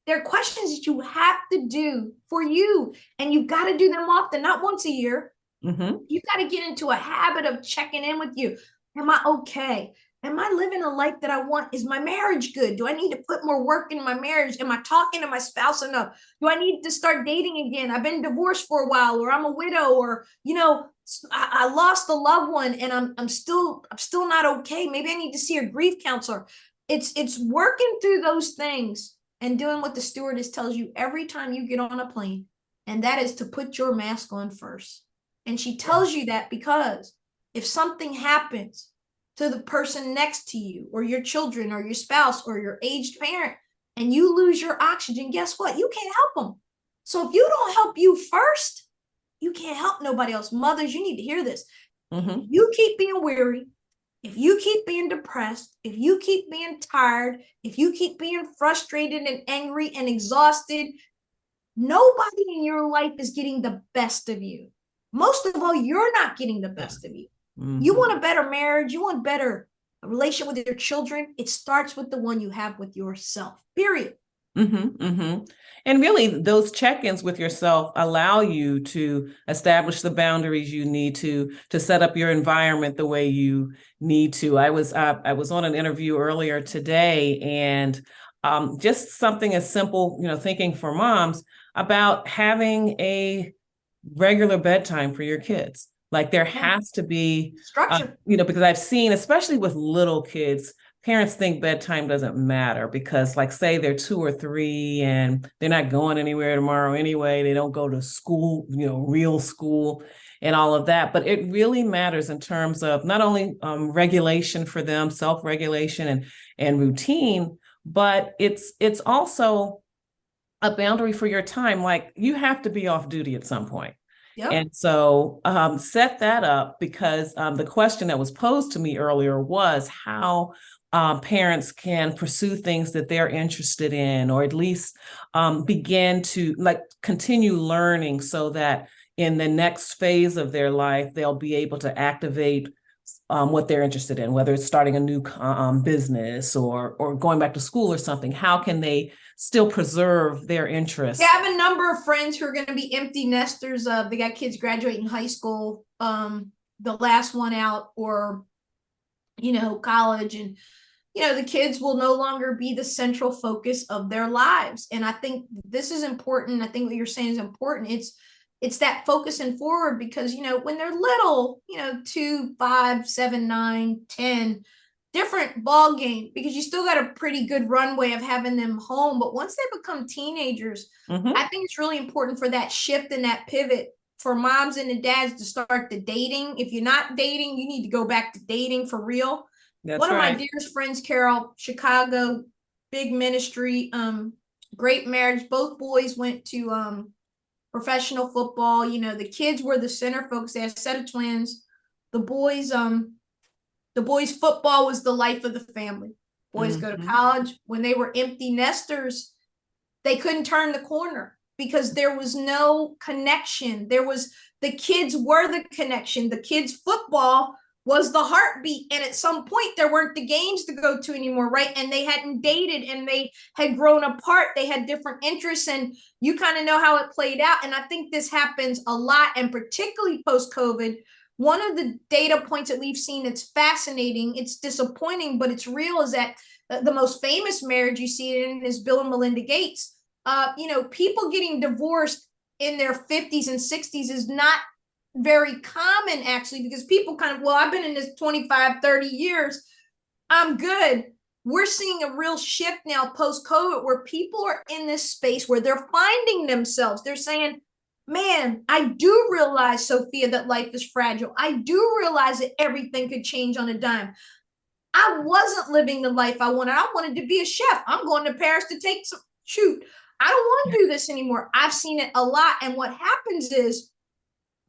B: they're questions that you have to do for you. And you've got to do them often, not once a year. You got to get into a habit of checking in with you. Am I okay? Am I living a life that I want? Is my marriage good? Do I need to put more work in my marriage? Am I talking to my spouse enough? Do I need to start dating again? I've been divorced for a while, or I'm a widow, or, I lost a loved one and I'm still not okay. Maybe I need to see a grief counselor. It's working through those things and doing what the stewardess tells you every time you get on a plane, and that is to put your mask on first. And she tells you that because if something happens to the person next to you or your children or your spouse or your aged parent and you lose your oxygen, guess what? You can't help them. So if you don't help you first, you can't help nobody else. Mothers, you need to hear this.
A: Mm-hmm.
B: You keep being weary, if you keep being depressed, if you keep being tired, if you keep being frustrated and angry and exhausted, nobody in your life is getting the best of you. Most of all, you're not getting the best of you.
A: Mm-hmm.
B: You want a better marriage, you want better relationship with your children. It starts with the one you have with yourself, period.
A: Mm-hmm, mm-hmm. And really, those check-ins with yourself allow you to establish the boundaries you need to set up your environment the way you need to. I was on an interview earlier today, and just something as simple, thinking for moms about having a regular bedtime for your kids. Like there has to be
B: structure,
A: because I've seen, especially with little kids, parents think bedtime doesn't matter because, like, say they're 2 or 3 and they're not going anywhere tomorrow anyway. They don't go to school, real school and all of that. But it really matters in terms of not only regulation for them, self-regulation and routine, but it's also a boundary for your time. Like you have to be off duty at some point.
B: yep.
A: And so set that up because the question that was posed to me earlier was how parents can pursue things that they're interested in, or at least begin to continue learning so that in the next phase of their life, they'll be able to activate what they're interested in, whether it's starting a new business or going back to school or something. How can they still preserve their interests?
B: Yeah, I have a number of friends who are going to be empty nesters. They got kids graduating high school, the last one out, or college, and the kids will no longer be the central focus of their lives. And I think this is important. I think what you're saying is important. It's that focusing forward because when they're little, 2, 5, 7, 9, 10, different ball game, because you still got a pretty good runway of having them home. But once they become teenagers, I think it's really important for that shift and that pivot for moms and the dads to start the dating. If you're not dating, you need to go back to dating for real.
A: That's
B: One of
A: right.
B: my dearest friends, Carol, Chicago, big ministry, great marriage. Both boys went to professional football. The kids were the center focus. They had a set of twins. The boys football was the life of the family. Boys go to college. When they were empty nesters, they couldn't turn the corner because there was no connection. The kids were the connection. The kids football was the heartbeat. And at some point there weren't the games to go to anymore, right? And they hadn't dated and they had grown apart. They had different interests, and you kind of know how it played out. And I think this happens a lot, and particularly post-COVID. One of the data points that we've seen that's fascinating, it's disappointing, but it's real, is that the most famous marriage you see it in is Bill and Melinda Gates. People getting divorced in their 50s and 60s is not very common, actually, because people kind of, well, I've been in this 25, 30 years, I'm good. We're seeing a real shift now post-COVID where people are in this space where they're finding themselves. They're saying, man, I do realize, Sophia, that life is fragile. I do realize that everything could change on a dime. I wasn't living the life I wanted. I wanted to be a chef. I'm going to Paris to take some, shoot, I don't want to do this anymore. I've seen it a lot. And what happens is,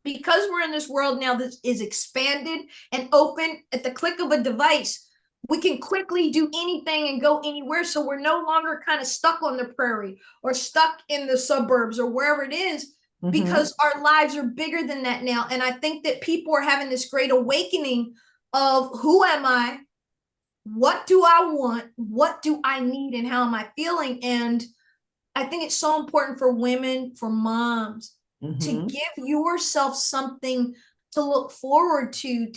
B: because we're in this world now that is expanded and open at the click of a device, we can quickly do anything and go anywhere. So we're no longer kind of stuck on the prairie or stuck in the suburbs or wherever it is, because our lives are bigger than that now. And I think that people are having this great awakening of, who am I? What do I want? What do I need? And how am I feeling? And I think it's so important for women, for moms, to give yourself something to look forward to,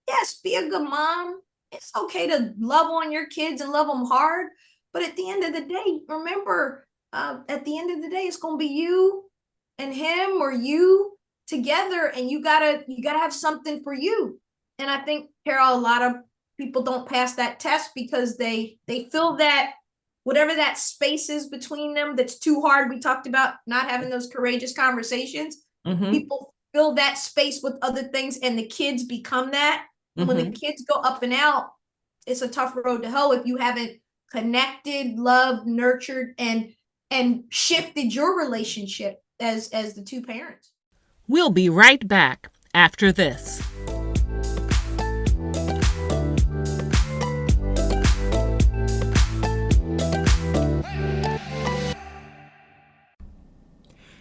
B: yes, be a good mom. It's okay to love on your kids and love them hard. But at the end of the day, remember, at the end of the day, it's going to be you and him or you together. And you gotta have something for you. And I think, Carol, a lot of people don't pass that test because they feel that whatever that space is between them that's too hard. We talked about not having those courageous conversations. People fill that space with other things, and the kids become that. And when the kids go up and out, it's a tough road to hoe if you haven't connected, loved, nurtured, and shifted your relationship as the two parents.
A: We'll be right back after this.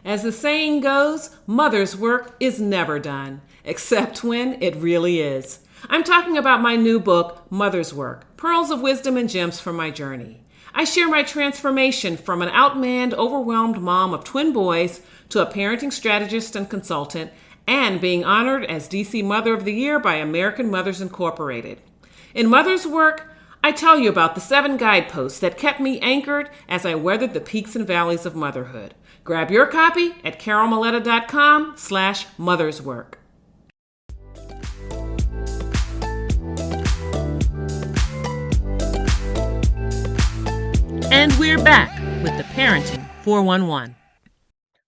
A: As the saying goes, mother's work is never done, except when it really is. I'm talking about my new book, Mother's Work, Pearls of Wisdom and Gems from My Journey. I share my transformation from an outmanned, overwhelmed mom of twin boys to a parenting strategist and consultant, and being honored as DC Mother of the Year by American Mothers Incorporated. In Mother's Work, I tell you about the 7 guideposts that kept me anchored as I weathered the peaks and valleys of motherhood. Grab your copy at carolmaletta.com/motherswork. And we're back with the Parenting 411.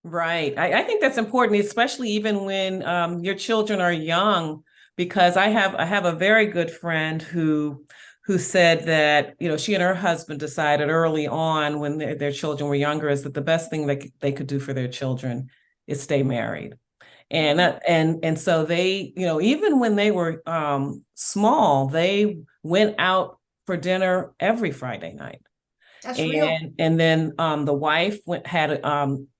A: Right. I think that's important, especially even when your children are young, because I have a very good friend who said that, she and her husband decided early on when their children were younger is that the best thing that they could do for their children is stay married. And so they, even when they were small, they went out for dinner every Friday night.
B: That's real.
A: And then the wife had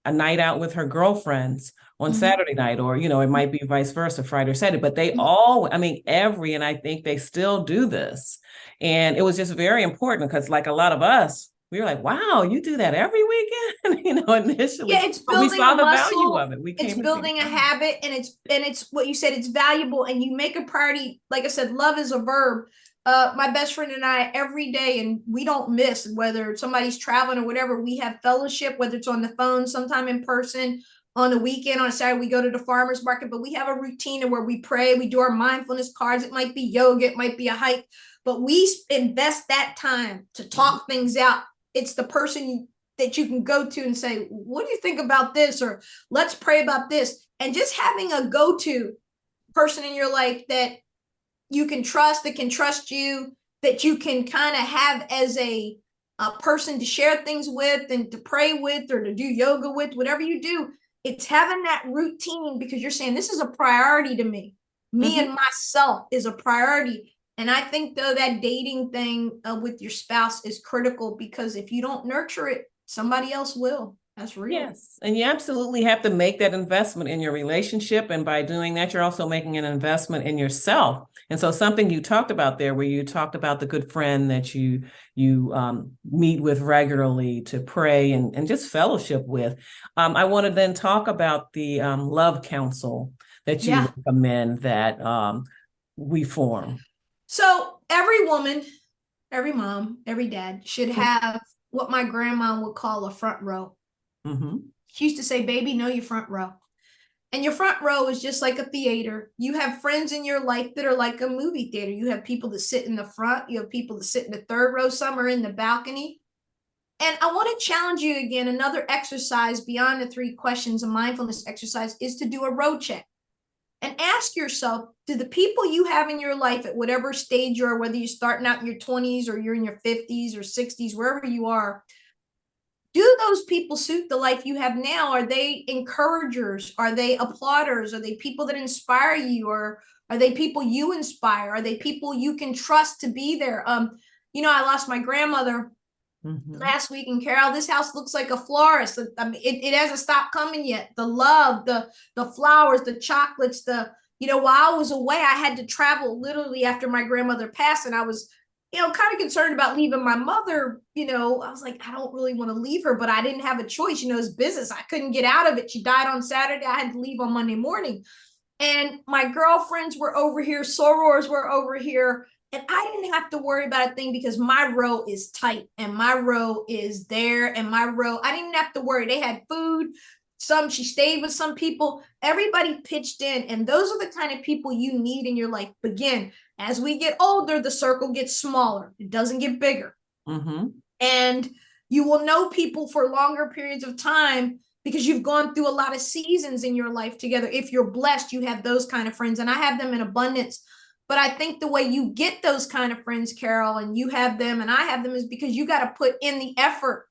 A: a night out with her girlfriends on Saturday night, or, it might be vice versa, Friday or Saturday, but they all, and I think they still do this. And it was just very important because like a lot of us, we were like, wow, you do that every weekend, initially.
B: Yeah, it's building
A: we saw
B: a
A: the
B: muscle,
A: value of it.
B: It's building a habit, and it's what you said, it's valuable, and you make a priority. Like I said, love is a verb. My best friend and I, every day, and we don't miss, whether somebody's traveling or whatever, we have fellowship, whether it's on the phone, sometime in person, on the weekend, on a Saturday, we go to the farmer's market, but we have a routine where we pray, we do our mindfulness cards. It might be yoga, it might be a hike, but we invest that time to talk things out. It's the person that you can go to and say, what do you think about this? Or let's pray about this. And just having a go-to person in your life that you can trust, that can trust you, that you can kind of have as a person to share things with and to pray with or to do yoga with, whatever you do. It's having that routine because you're saying this is a priority to me. Me and myself is a priority. And I think, though, that dating thing with your spouse is critical because if you don't nurture it, somebody else will. That's real.
A: Yes. And you absolutely have to make that investment in your relationship. And by doing that, you're also making an investment in yourself. And so something you talked about there, where you talked about the good friend that you meet with regularly to pray and just fellowship with. I want to then talk about the love council that you recommend that we form.
B: So every woman, every mom, every dad should have what my grandma would call a front row. She used to say, baby, know your front row. And your front row is just like a theater. You have friends in your life that are like a movie theater. You have people that sit in the front. You have people that sit in the third row. Some are in the balcony. And I want to challenge you again. Another exercise beyond the 3 questions, a mindfulness exercise, is to do a row check. And ask yourself, do the people you have in your life at whatever stage you are, whether you're starting out in your 20s or you're in your 50s or 60s, wherever you are, do those people suit the life you have now? Are they encouragers? Are they applauders? Are they people that inspire you? Or are they people you inspire? Are they people you can trust to be there? I lost my grandmother last week, and Carol, this house looks like a florist. It hasn't stopped coming yet. The love, the flowers, the chocolates, while I was away, I had to travel literally after my grandmother passed, and I was kind of concerned about leaving my mother. I was like, I don't really want to leave her, but I didn't have a choice. It's business. I couldn't get out of it. She died on Saturday. I had to leave on Monday morning. And my girlfriends were over here. Sorors were over here. And I didn't have to worry about a thing because my row is tight and my row is there. And my row, I didn't have to worry. They had food. She stayed with some people. Everybody pitched in. And those are the kind of people you need in your life. Again, as we get older, the circle gets smaller. It doesn't get bigger. And you will know people for longer periods of time because you've gone through a lot of seasons in your life together. If you're blessed, you have those kind of friends, and I have them in abundance. But I think the way you get those kind of friends, Carol, and you have them and I have them, is because you got to put in the effort,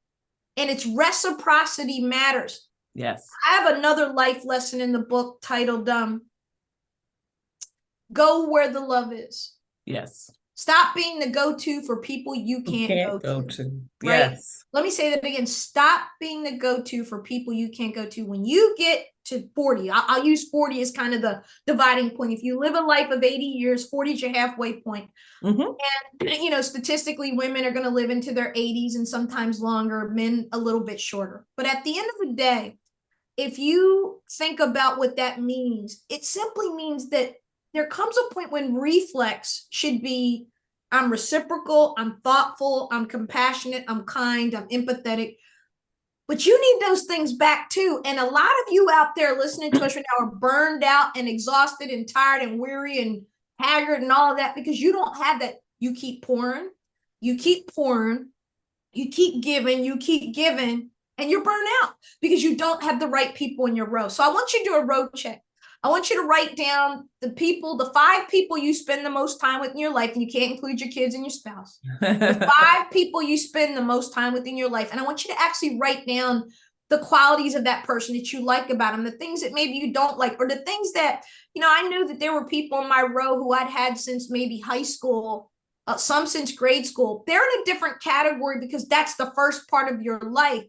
B: and it's reciprocity matters.
A: Yes.
B: I have another life lesson in the book titled Go Where the Love Is.
A: Yes.
B: Stop being the go-to for people you can't go to. Right?
A: Yes.
B: Let me say that again. Stop being the go-to for people you can't go to. When you get to 40, I'll use 40 as kind of the dividing point. If you live a life of 80 years, 40 is your halfway point. And, you know, statistically, women are going to live into their 80s and sometimes longer, men a little bit shorter. But at the end of the day, if you think about what that means, it simply means that there comes a point when reflex should be, I'm reciprocal, I'm thoughtful, I'm compassionate, I'm kind, I'm empathetic. But you need those things back too. And a lot of you out there listening to us right now are burned out and exhausted and tired and weary and haggard and all of that because you don't have that. You keep pouring, you keep pouring, you keep giving, and you're burned out because you don't have the right people in your row. So I want you to do a road check. I want you to write down the 5 people you spend the most time with in your life, and you can't include your kids and your spouse. The 5 people you spend the most time with in your life. And I want you to actually write down the qualities of that person that you like about them, the things that maybe you don't like, or the things that, you know, I knew that there were people in my row who I'd had since maybe high school, some since grade school. They're in a different category because that's the first part of your life.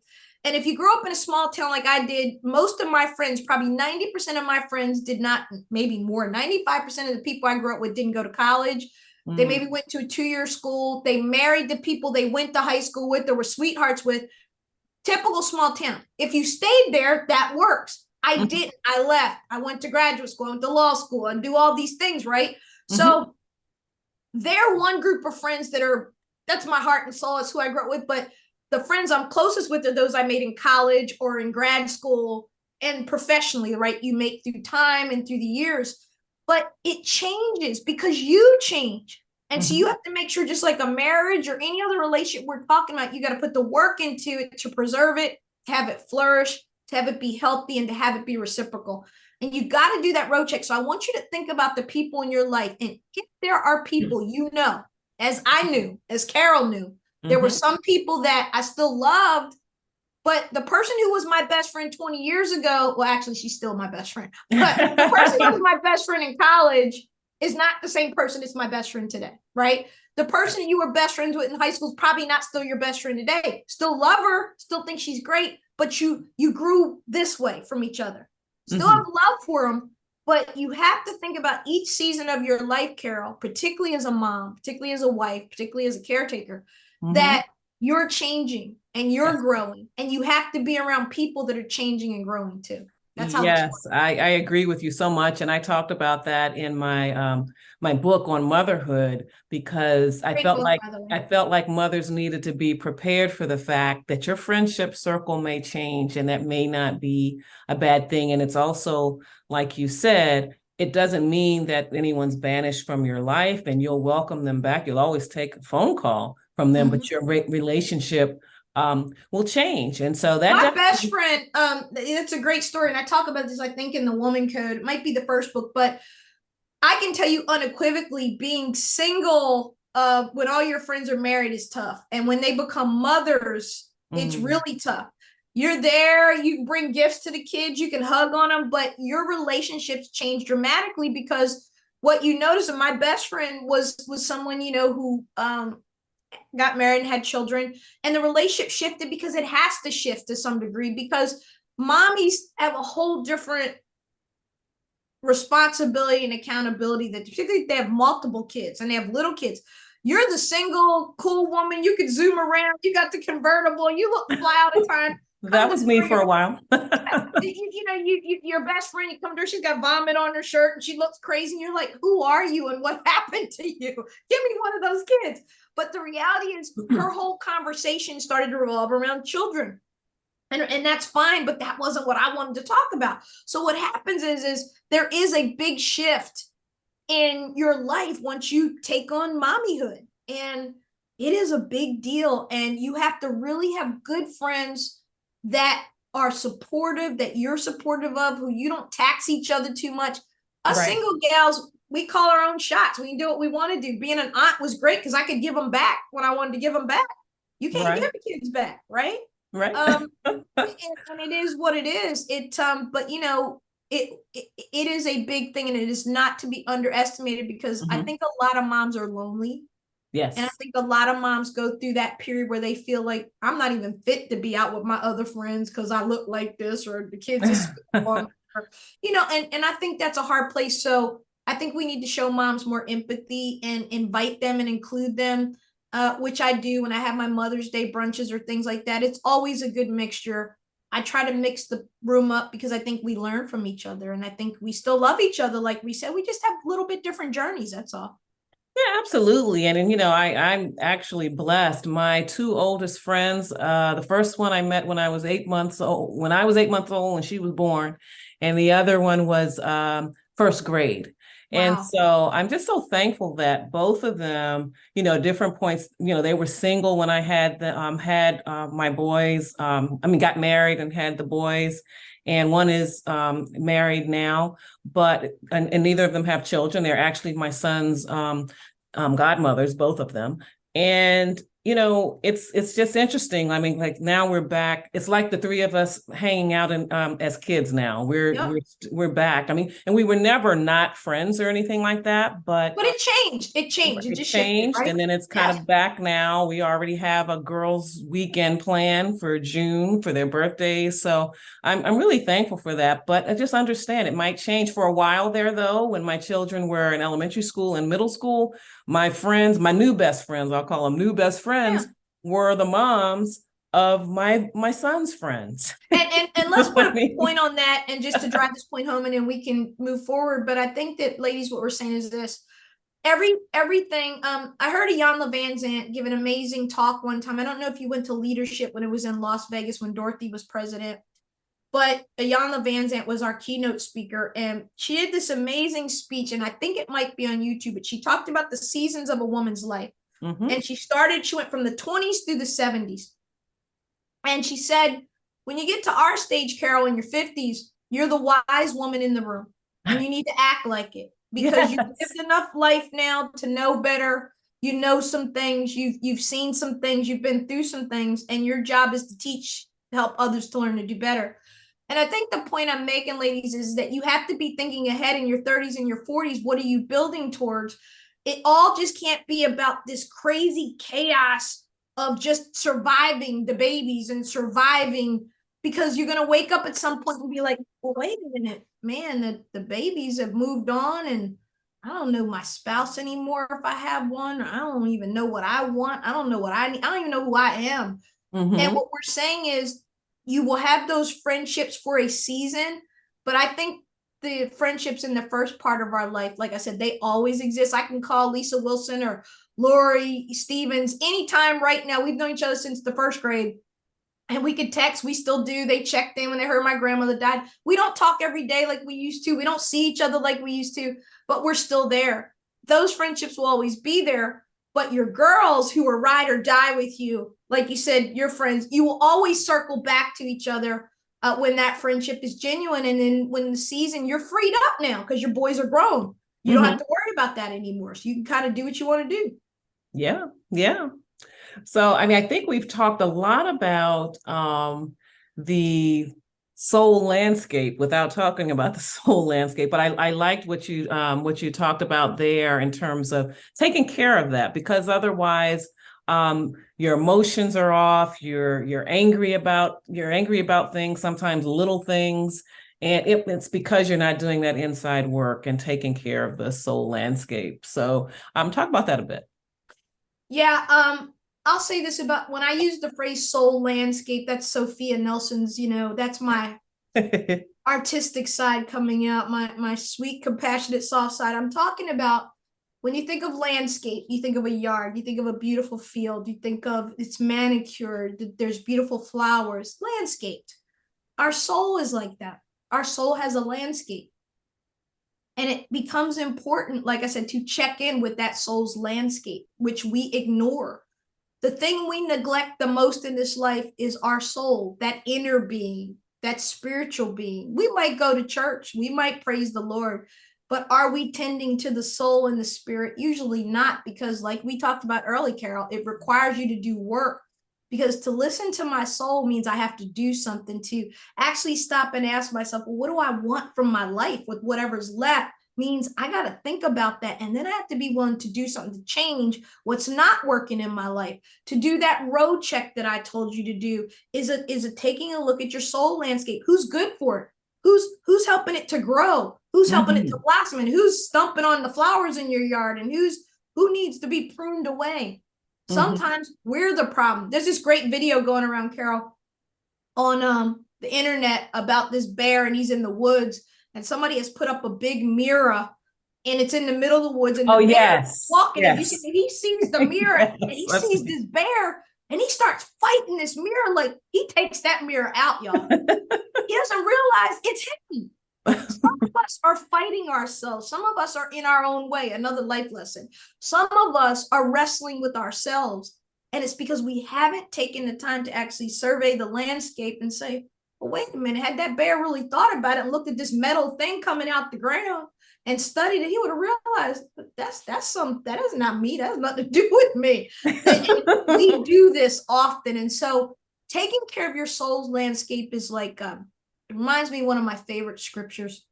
B: And if you grew up in a small town like I did, most of my friends, probably 90% of my friends did not, maybe more, 95% of the people I grew up with didn't go to college. They maybe went to a 2-year school. They married the people they went to high school with or were sweethearts with. Typical small town. If you stayed there, that works. I didn't. I left. I went to graduate school, I went to law school, and do all these things, right? So they're one group of friends that's my heart and soul. It's who I grew up with. But the friends I'm closest with are those I made in college or in grad school and professionally, right? You make through time and through the years, but it changes because you change. And so you have to make sure, just like a marriage or any other relationship we're talking about, you got to put the work into it to preserve it, to have it flourish, to have it be healthy, and to have it be reciprocal. And you got to do that road check. So I want you to think about the people in your life. And if there are people, you know, as I knew, as Carol knew, there were some people that I still loved, but the person who was my best friend 20 years ago, well, actually, she's still my best friend, but the person who was my best friend in college is not the same person that's my best friend today, right? The person you were best friends with in high school is probably not still your best friend today. Still love her, still think she's great, but you grew this way from each other. Still have love for them, but you have to think about each season of your life, Carol, particularly as a mom, particularly as a wife, particularly as a caretaker, that you're changing and you're growing, and you have to be around people that are changing and growing too. That's how
A: I agree with you so much. And I talked about that in my my book on motherhood, because I felt like mothers needed to be prepared for the fact that your friendship circle may change, and that may not be a bad thing. And it's also, like you said, it doesn't mean that anyone's banished from your life, and you'll welcome them back. You'll always take a phone call from them, but your relationship will change. And so that
B: my best friend, it's a great story. And I talk about this, I think, in the Woman Code. It might be the first book, but I can tell you unequivocally, being single when all your friends are married is tough. And when they become mothers, it's really tough. You're there, you bring gifts to the kids, you can hug on them, but your relationships change dramatically, because what you notice, and my best friend was someone, you know, who got married and had children, and the relationship shifted because it has to shift to some degree, because mommies have a whole different responsibility and accountability, that particularly if they have multiple kids and they have little kids. You're the single cool woman, you could zoom around, you got the convertible, you look fly all the time.
A: That was me for a while.
B: Your best friend, you come to her, she's got vomit on her shirt and she looks crazy, and you're like, who are you and what happened to you? Give me one of those kids. But the reality is, her whole conversation started to revolve around children. And that's fine, but that wasn't what I wanted to talk about. So what happens is there is a big shift in your life once you take on mommyhood. And it is a big deal. And you have to really have good friends that are supportive, that you're supportive of, who you don't tax each other too much. Us
A: Right.
B: single gals, we call our own shots. We can do what we want to do. Being an aunt was great because I could give them back when I wanted to give them back. You can't
A: Right.
B: give the kids back, right?
A: Right.
B: And it is what it is. But you know, it is a big thing, and it is not to be underestimated, because I think a lot of moms are lonely.
A: Yes.
B: And I think a lot of moms go through that period where they feel like, I'm not even fit to be out with my other friends because I look like this, or the kids are on, you know, and I think that's a hard place. So I think we need to show moms more empathy and invite them and include them, which I do when I have my Mother's Day brunches or things like that. It's always a good mixture. I try to mix the room up because I think we learn from each other, and I think we still love each other. Like we said, we just have a little bit different journeys. That's all.
A: Yeah, absolutely. And you know, I'm actually blessed. My two oldest friends, the first one I met when I was 8 months old, when she was born, and the other one was first grade. And
B: Wow.
A: so I'm just so thankful that both of them, you know, different points, you know, they were single when I had my boys, got married and had the boys. And one is married now, but and neither of them have children. They're actually my son's godmothers, both of them. And you know, it's just interesting. I mean, like now we're back. It's like the three of us hanging out and as kids now.
B: Yep.
A: We're back. I mean, and we were never not friends or anything like that, but
B: But it changed. It changed. It
A: it
B: just shifted,
A: changed,
B: right?
A: and then it's kind
B: Yes.
A: of back now. We already have a girls' weekend plan for June for their birthdays. So I'm really thankful for that. But I just understand it might change for a while there, though. When my children were in elementary school and middle school, my friends, my new best friends, I'll call them new best
B: Yeah.
A: friends, were the moms of my son's friends.
B: And let's
A: I
B: put a
A: mean,
B: point on that, and just to drive this point home, and then we can move forward. But I think that, ladies, what we're saying is this. Everything. I heard a Jan Van Zant give an amazing talk one time. I don't know if you went to leadership when it was in Las Vegas when Dorothy was president, but Jan Van Zant was our keynote speaker, and she did this amazing speech, and I think it might be on YouTube, but she talked about the seasons of a woman's life. And she went from the 20s through the 70s. And she said, when you get to our stage, Carol, in your 50s, you're the wise woman in the room, and you need to act like it, because you've lived enough life now to know better. You know some things, you've seen some things, you've been through some things, and your job is to teach, to help others to learn to do better. And I think the point I'm making, ladies, is that you have to be thinking ahead in your 30s and your 40s. What are you building towards? It all just can't be about this crazy chaos of just surviving the babies and surviving, because you're going to wake up at some point and be like, well, wait a minute, man, the babies have moved on, and I don't know my spouse anymore if I have one, or I don't even know what I want. I don't know what I need. I don't even know who I am. And what we're saying is, you will have those friendships for a season, but I think the friendships in the first part of our life, like I said, they always exist. I can call Lisa Wilson or Lori Stevens anytime right now. We've known each other since the first grade, and we could text. We still do. They checked in when they heard my grandmother died. We don't talk every day like we used to. We don't see each other like we used to, but we're still there. Those friendships will always be there. But your girls who are ride or die with you, like you said, your friends, you will always circle back to each other when that friendship is genuine. And then when the season, you're freed up now because your boys are grown. You don't have to worry about that anymore. So you can kind of do what you want to do.
A: Yeah, yeah. So, I mean, I think we've talked a lot about the soul landscape without talking about the soul landscape, but I liked what you talked about there in terms of taking care of that, because otherwise your emotions are off. You're angry about things, sometimes little things, and it's because you're not doing that inside work and taking care of the soul landscape. So talk about that a bit.
B: Yeah, I'll say this about when I use the phrase soul landscape, that's Sophia Nelson's, that's my artistic side coming out, my sweet, compassionate, soft side. I'm talking about when you think of landscape, you think of a yard, you think of a beautiful field, you think of it's manicured, there's beautiful flowers, landscaped. Our soul is like that. Our soul has a landscape. And it becomes important, like I said, to check in with that soul's landscape, which we ignore. The thing we neglect the most in this life is our soul, that inner being, that spiritual being. We might go to church, we might praise the Lord, but are we tending to the soul and the spirit? Usually not, because like we talked about early, Carol, it requires you to do work. Because to listen to my soul means I have to do something to actually stop and ask myself, well, what do I want from my life with whatever's left? Means I got to think about that. And then I have to be willing to do something to change what's not working in my life. To do that road check that I told you to do is it taking a look at your soul landscape. Who's good for it? Who's helping it to grow? Who's helping it to blossom? And who's stomping on the flowers in your yard? And who needs to be pruned away? Sometimes we're the problem. There's this great video going around, Carol, on the internet about this bear, and he's in the woods, and somebody has put up a big mirror, and it's in the middle of the woods, and the bear is walking, and you see, he sees the mirror, and he sees this bear, and he starts fighting this mirror like he takes that mirror out, y'all. He doesn't realize it's him. Some of us are fighting ourselves. Some of us are in our own way. Another life lesson. Some of us are wrestling with ourselves. And it's because we haven't taken the time to actually survey the landscape and say, well, wait a minute, had that bear really thought about it and looked at this metal thing coming out the ground and studied it, he would have realized that is not me. That has nothing to do with me. And we do this often. And so taking care of your soul's landscape is like, it reminds me of one of my favorite scriptures,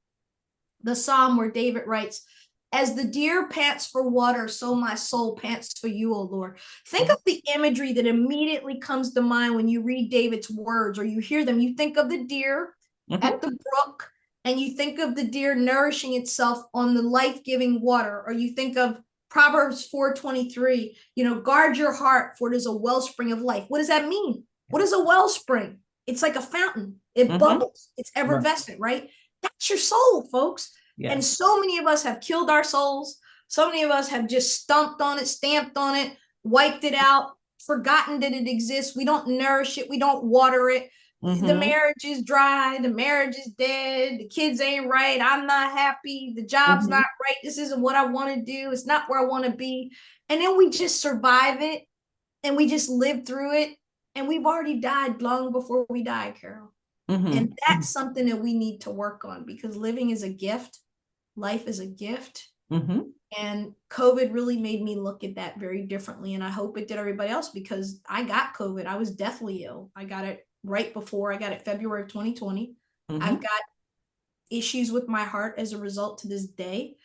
B: the Psalm where David writes, as the deer pants for water, so my soul pants for you, O Lord. Think of the imagery that immediately comes to mind when you read David's words or you hear them. You think of the deer at the brook, and you think of the deer nourishing itself on the life-giving water, or you think of Proverbs 4:23, guard your heart, for it is a wellspring of life. What does that mean? What is a wellspring? It's like a fountain. It bubbles. It's effervescent, right? That's your soul, folks. Yes. And so many of us have killed our souls. So many of us have just stomped on it, stamped on it, wiped it out, forgotten that it exists. We don't nourish it. We don't water it. The marriage is dry. The marriage is dead. The kids ain't right. I'm not happy. The job's not right. This isn't what I want to do. It's not where I want to be. And then we just survive it and we just live through it. And we've already died long before we die, Carol. And that's something that we need to work on, because living is a gift. Life is a gift. And COVID really made me look at that very differently. And I hope it did everybody else, because I got COVID. I was deathly ill. I got it right before. I got it February of 2020. I've got issues with my heart as a result to this day.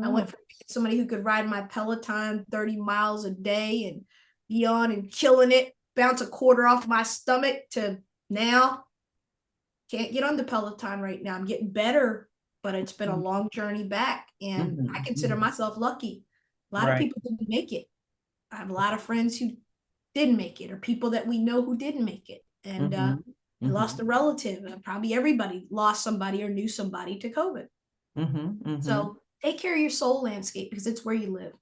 B: I went from somebody who could ride my Peloton 30 miles a day and be on and killing it, bounce a quarter off my stomach, to now can't get on the Peloton right now. I'm getting better, but it's been a long journey back, and I consider myself lucky. A lot of people didn't make it. I have a lot of friends who didn't make it, or people that we know who didn't make it. And I lost a relative. Probably everybody lost somebody or knew somebody to COVID. So take care of your soul landscape, because it's where you live.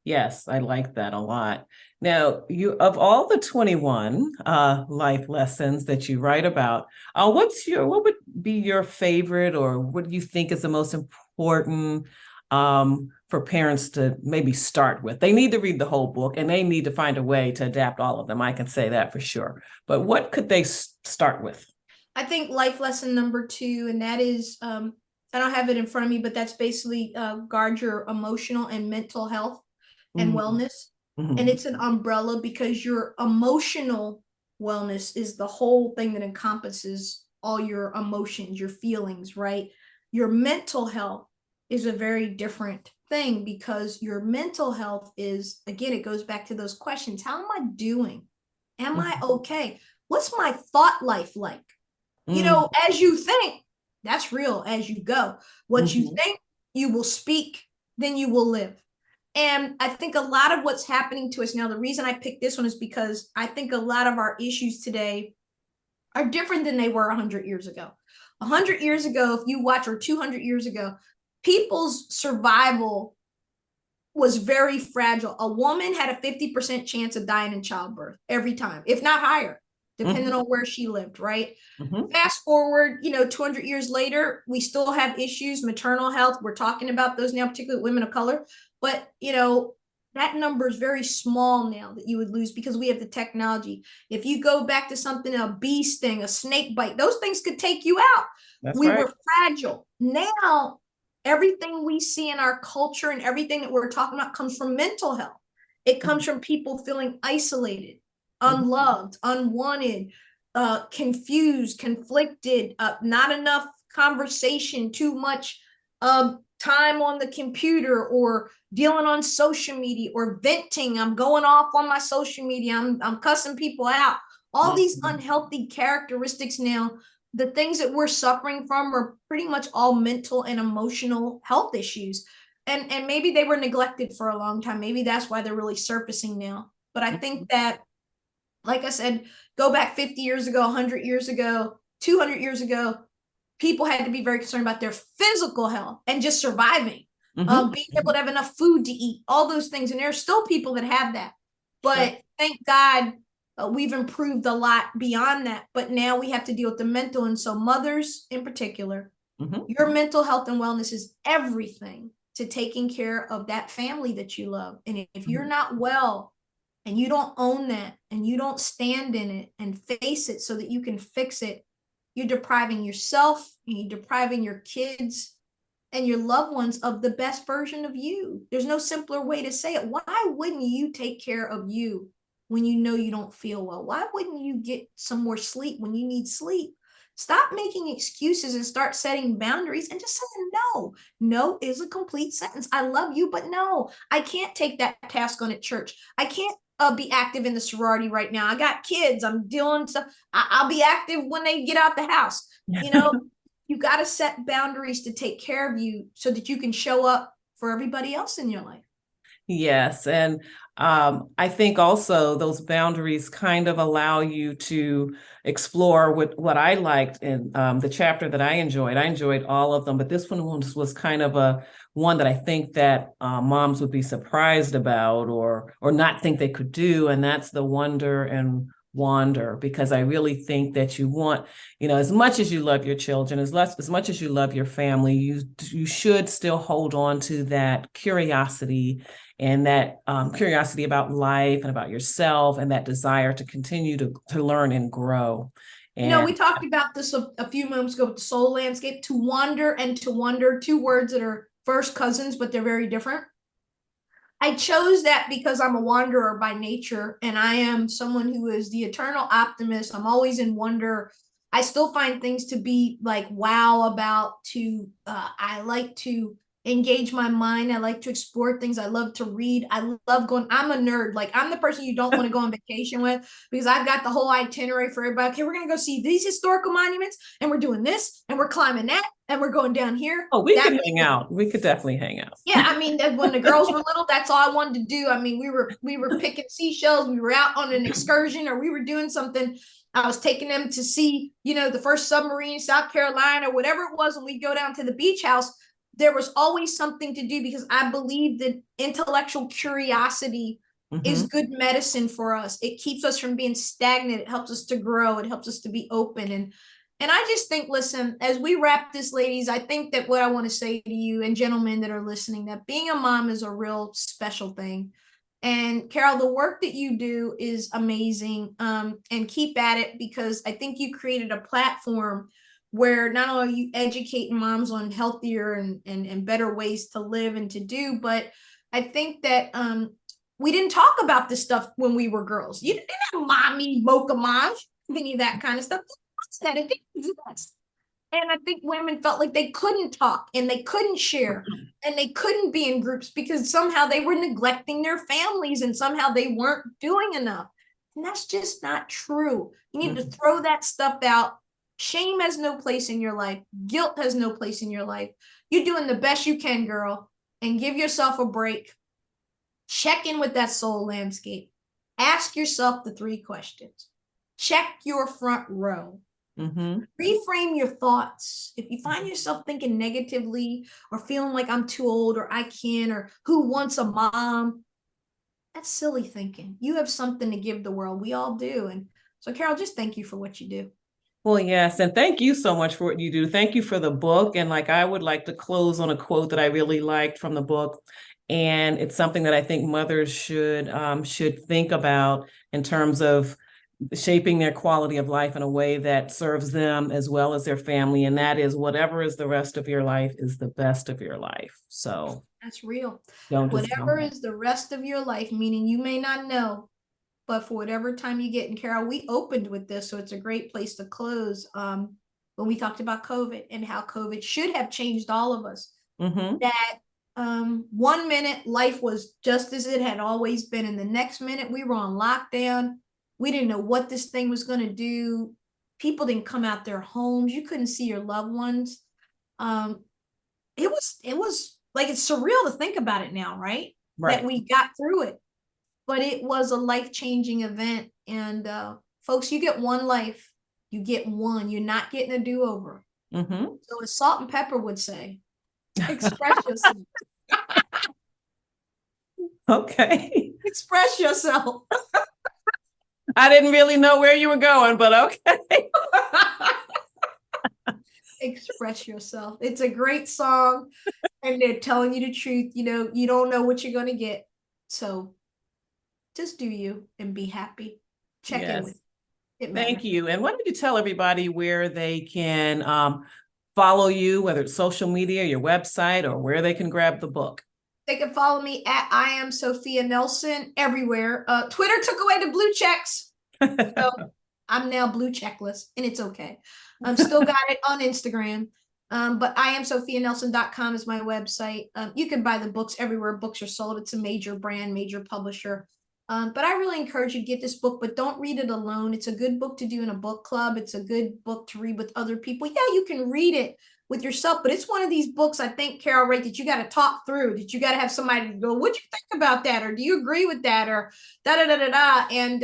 A: Yes, I like that a lot. Now, of all the 21 life lessons that you write about, what would be your favorite, or what do you think is the most important for parents to maybe start with? They need to read the whole book, and they need to find a way to adapt all of them. I can say that for sure. But what could they start with?
B: I think life lesson number 2, and that is, I don't have it in front of me, but that's basically guard your emotional and mental health and wellness. And it's an umbrella, because your emotional wellness is the whole thing that encompasses all your emotions, your feelings, right? Your mental health is a very different thing, because your mental health is, again, it goes back to those questions. How am I doing? Am I okay? What's my thought life like? As you think, that's real as you go. What you think, you will speak, then you will live. And I think a lot of what's happening to us now, the reason I picked this one is because I think a lot of our issues today are different than they were 100 years ago. 100 years ago, if you watch, or 200 years ago, people's survival was very fragile. A woman had a 50% chance of dying in childbirth every time, if not higher. depending on where she lived, right?
A: Mm-hmm.
B: Fast forward, 200 years later, we still have issues, maternal health. We're talking about those now, particularly women of color. But, that number is very small now that you would lose because we have the technology. If you go back to something, a bee sting, a snake bite, those things could take you out.
A: That's
B: We
A: right.
B: were fragile. Now, everything we see in our culture and everything that we're talking about comes from mental health. It comes from people feeling isolated, unloved, unwanted, confused, conflicted, not enough conversation, too much time on the computer, or dealing on social media, or venting. I'm going off on my social media. I'm cussing people out. All these unhealthy characteristics now, the things that we're suffering from are pretty much all mental and emotional health issues. And maybe they were neglected for a long time. Maybe that's why they're really surfacing now. But I think that, like I said, go back 50 years ago, 100 years ago, 200 years ago, people had to be very concerned about their physical health and just surviving, being able to have enough food to eat, all those things. And there are still people that have that. But thank God we've improved a lot beyond that. But now we have to deal with the mental. And so mothers in particular, your mental health and wellness is everything to taking care of that family that you love. And if you're not well, and you don't own that, and you don't stand in it and face it so that you can fix it, you're depriving yourself, and you're depriving your kids and your loved ones of the best version of you. There's no simpler way to say it. Why wouldn't you take care of you when you know you don't feel well? Why wouldn't you get some more sleep when you need sleep? Stop making excuses and start setting boundaries and just saying no. No is a complete sentence. I love you, but no, I can't take that task on at church. I can't be active in the sorority right now. I got kids. I'm dealing stuff. I'll be active when they get out the house. You got to set boundaries to take care of you so that you can show up for everybody else in your life.
A: Yes. And I think also those boundaries kind of allow you to explore what I liked in the chapter that I enjoyed. I enjoyed all of them, but this one was kind of one that I think that moms would be surprised about or not think they could do. And that's the wonder and wander, because I really think that you want, as much as you love your children, as much as you love your family, you should still hold on to that curiosity and that curiosity about life and about yourself, and that desire to continue to learn and grow. And
B: we talked about this a few moments ago with the soul landscape. To wander and to wonder, two words that are first cousins, but they're very different. I chose that because I'm a wanderer by nature, and I am someone who is the eternal optimist. I'm always in wonder. I still find things to be like wow about. I like to engage my mind. I like to explore things. I love to read. I love going. I'm a nerd. Like, I'm the person you don't want to go on vacation with, because I've got the whole itinerary for everybody. Okay, we're going to go see these historical monuments, and we're doing this, and we're climbing that, and we're going down here.
A: Oh, we could hang out. We could definitely hang out.
B: Yeah, I mean, when the girls were little, that's all I wanted to do. I mean, we were picking seashells. We were out on an excursion, or we were doing something. I was taking them to see, the first submarine in South Carolina, or whatever it was. When we go down to the beach house, there was always something to do, because I believe that intellectual curiosity is good medicine for us. It keeps us from being stagnant. It helps us to grow. It helps us to be open. And I just think, listen, as we wrap this, ladies, I think that what I want to say to you and gentlemen that are listening, that being a mom is a real special thing. And Carol, the work that you do is amazing, and keep at it, because I think you created a platform where not only are you educating moms on healthier and better ways to live and to do, but I think that we didn't talk about this stuff when we were girls. You didn't have mommy, mocha moms, any of that kind of stuff. That it didn't exist. And I think women felt like they couldn't talk, and they couldn't share, and they couldn't be in groups, because somehow they were neglecting their families, and somehow they weren't doing enough. And that's just not true. You need to throw that stuff out. Shame has no place in your life. Guilt has no place in your life. You're doing the best you can, girl, and give yourself a break. Check in with that soul landscape. Ask yourself the 3 questions. Check your front row. Reframe your thoughts. If you find yourself thinking negatively, or feeling like I'm too old, or I can't, or who wants a mom, that's silly thinking. You have something to give the world. We all do. And So Carol, just thank you for what you do.
A: Well, yes. And thank you so much for what you do. Thank you for the book. And like, I would like to close on a quote that I really liked from the book. And it's something that I think mothers should think about in terms of shaping their quality of life in a way that serves them as well as their family. And that is, whatever is the rest of your life is the best of your life. So
B: that's real.
A: don't
B: Whatever
A: discount
B: is the rest of your life, meaning you may not know, but for whatever time you get. And Carol, we opened with this, so it's a great place to close. When we talked about COVID and how COVID should have changed all of us. That 1 minute life was just as it had always been, and the next minute we were on lockdown. We didn't know what this thing was going to do. People didn't come out their homes. You couldn't see your loved ones. It was like, it's surreal to think about it now, right? That we got through it. But it was a life-changing event. And folks, you get one life. You get one. You're not getting a do-over. So as Salt and Pepper would say, express yourself.
A: Okay.
B: Express yourself.
A: I didn't really know where you were going, but okay.
B: Express yourself. It's a great song, and they're telling you the truth. You know, you don't know what you're going to get. So just do you and be happy. Check in with it.
A: Thank you. And why don't you tell everybody where they can follow you, whether it's social media, your website, or where they can grab the book?
B: They can follow me at I am Sophia Nelson everywhere. Twitter took away the blue checks. So I'm now blue checklist, and it's okay. I'm still got it on Instagram. But IamSophiaNelson.com is my website. You can buy the books everywhere books are sold. It's a major brand, major publisher. But I really encourage you to get this book, but don't read it alone. It's a good book to do in a book club. It's a good book to read with other people. Yeah, you can read it with yourself, but it's one of these books, I think, Carol, right, that you got to talk through, that you got to have somebody to go, what do you think about that? Or do you agree with that? Or da-da-da-da-da. And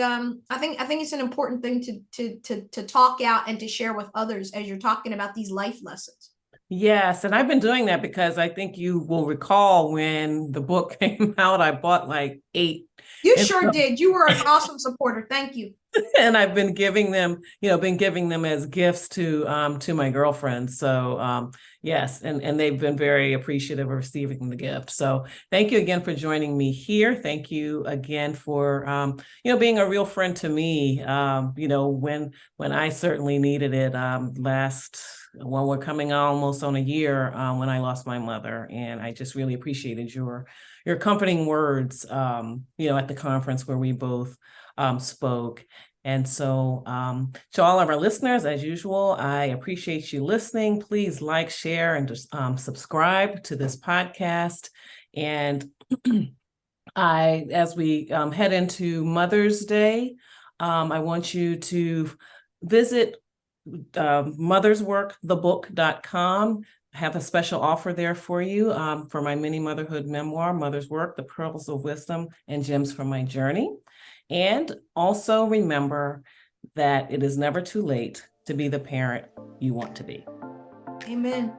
B: I think it's an important thing to talk out and to share with others as you're talking about these life lessons.
A: Yes, and I've been doing that because I think you will recall when the book came out, I bought like 8.
B: You sure did. You were an awesome supporter. Thank you.
A: And I've been giving them, as gifts to my girlfriends. So yes, and they've been very appreciative of receiving the gift. So thank you again for joining me here. Thank you again for being a real friend to me. When I certainly needed it we're coming almost on a year when I lost my mother, and I just really appreciated your comforting words at the conference where we both spoke. And so to all of our listeners, as usual, I appreciate you listening. Please like, share, and just subscribe to this podcast. And as we head into Mother's Day, I want you to visit mothersworkthebook.com. I have a special offer there for you for my mini motherhood memoir, Mother's Work, The Pearls of Wisdom and Gems from My Journey. And also remember that it is never too late to be the parent you want to be.
B: Amen.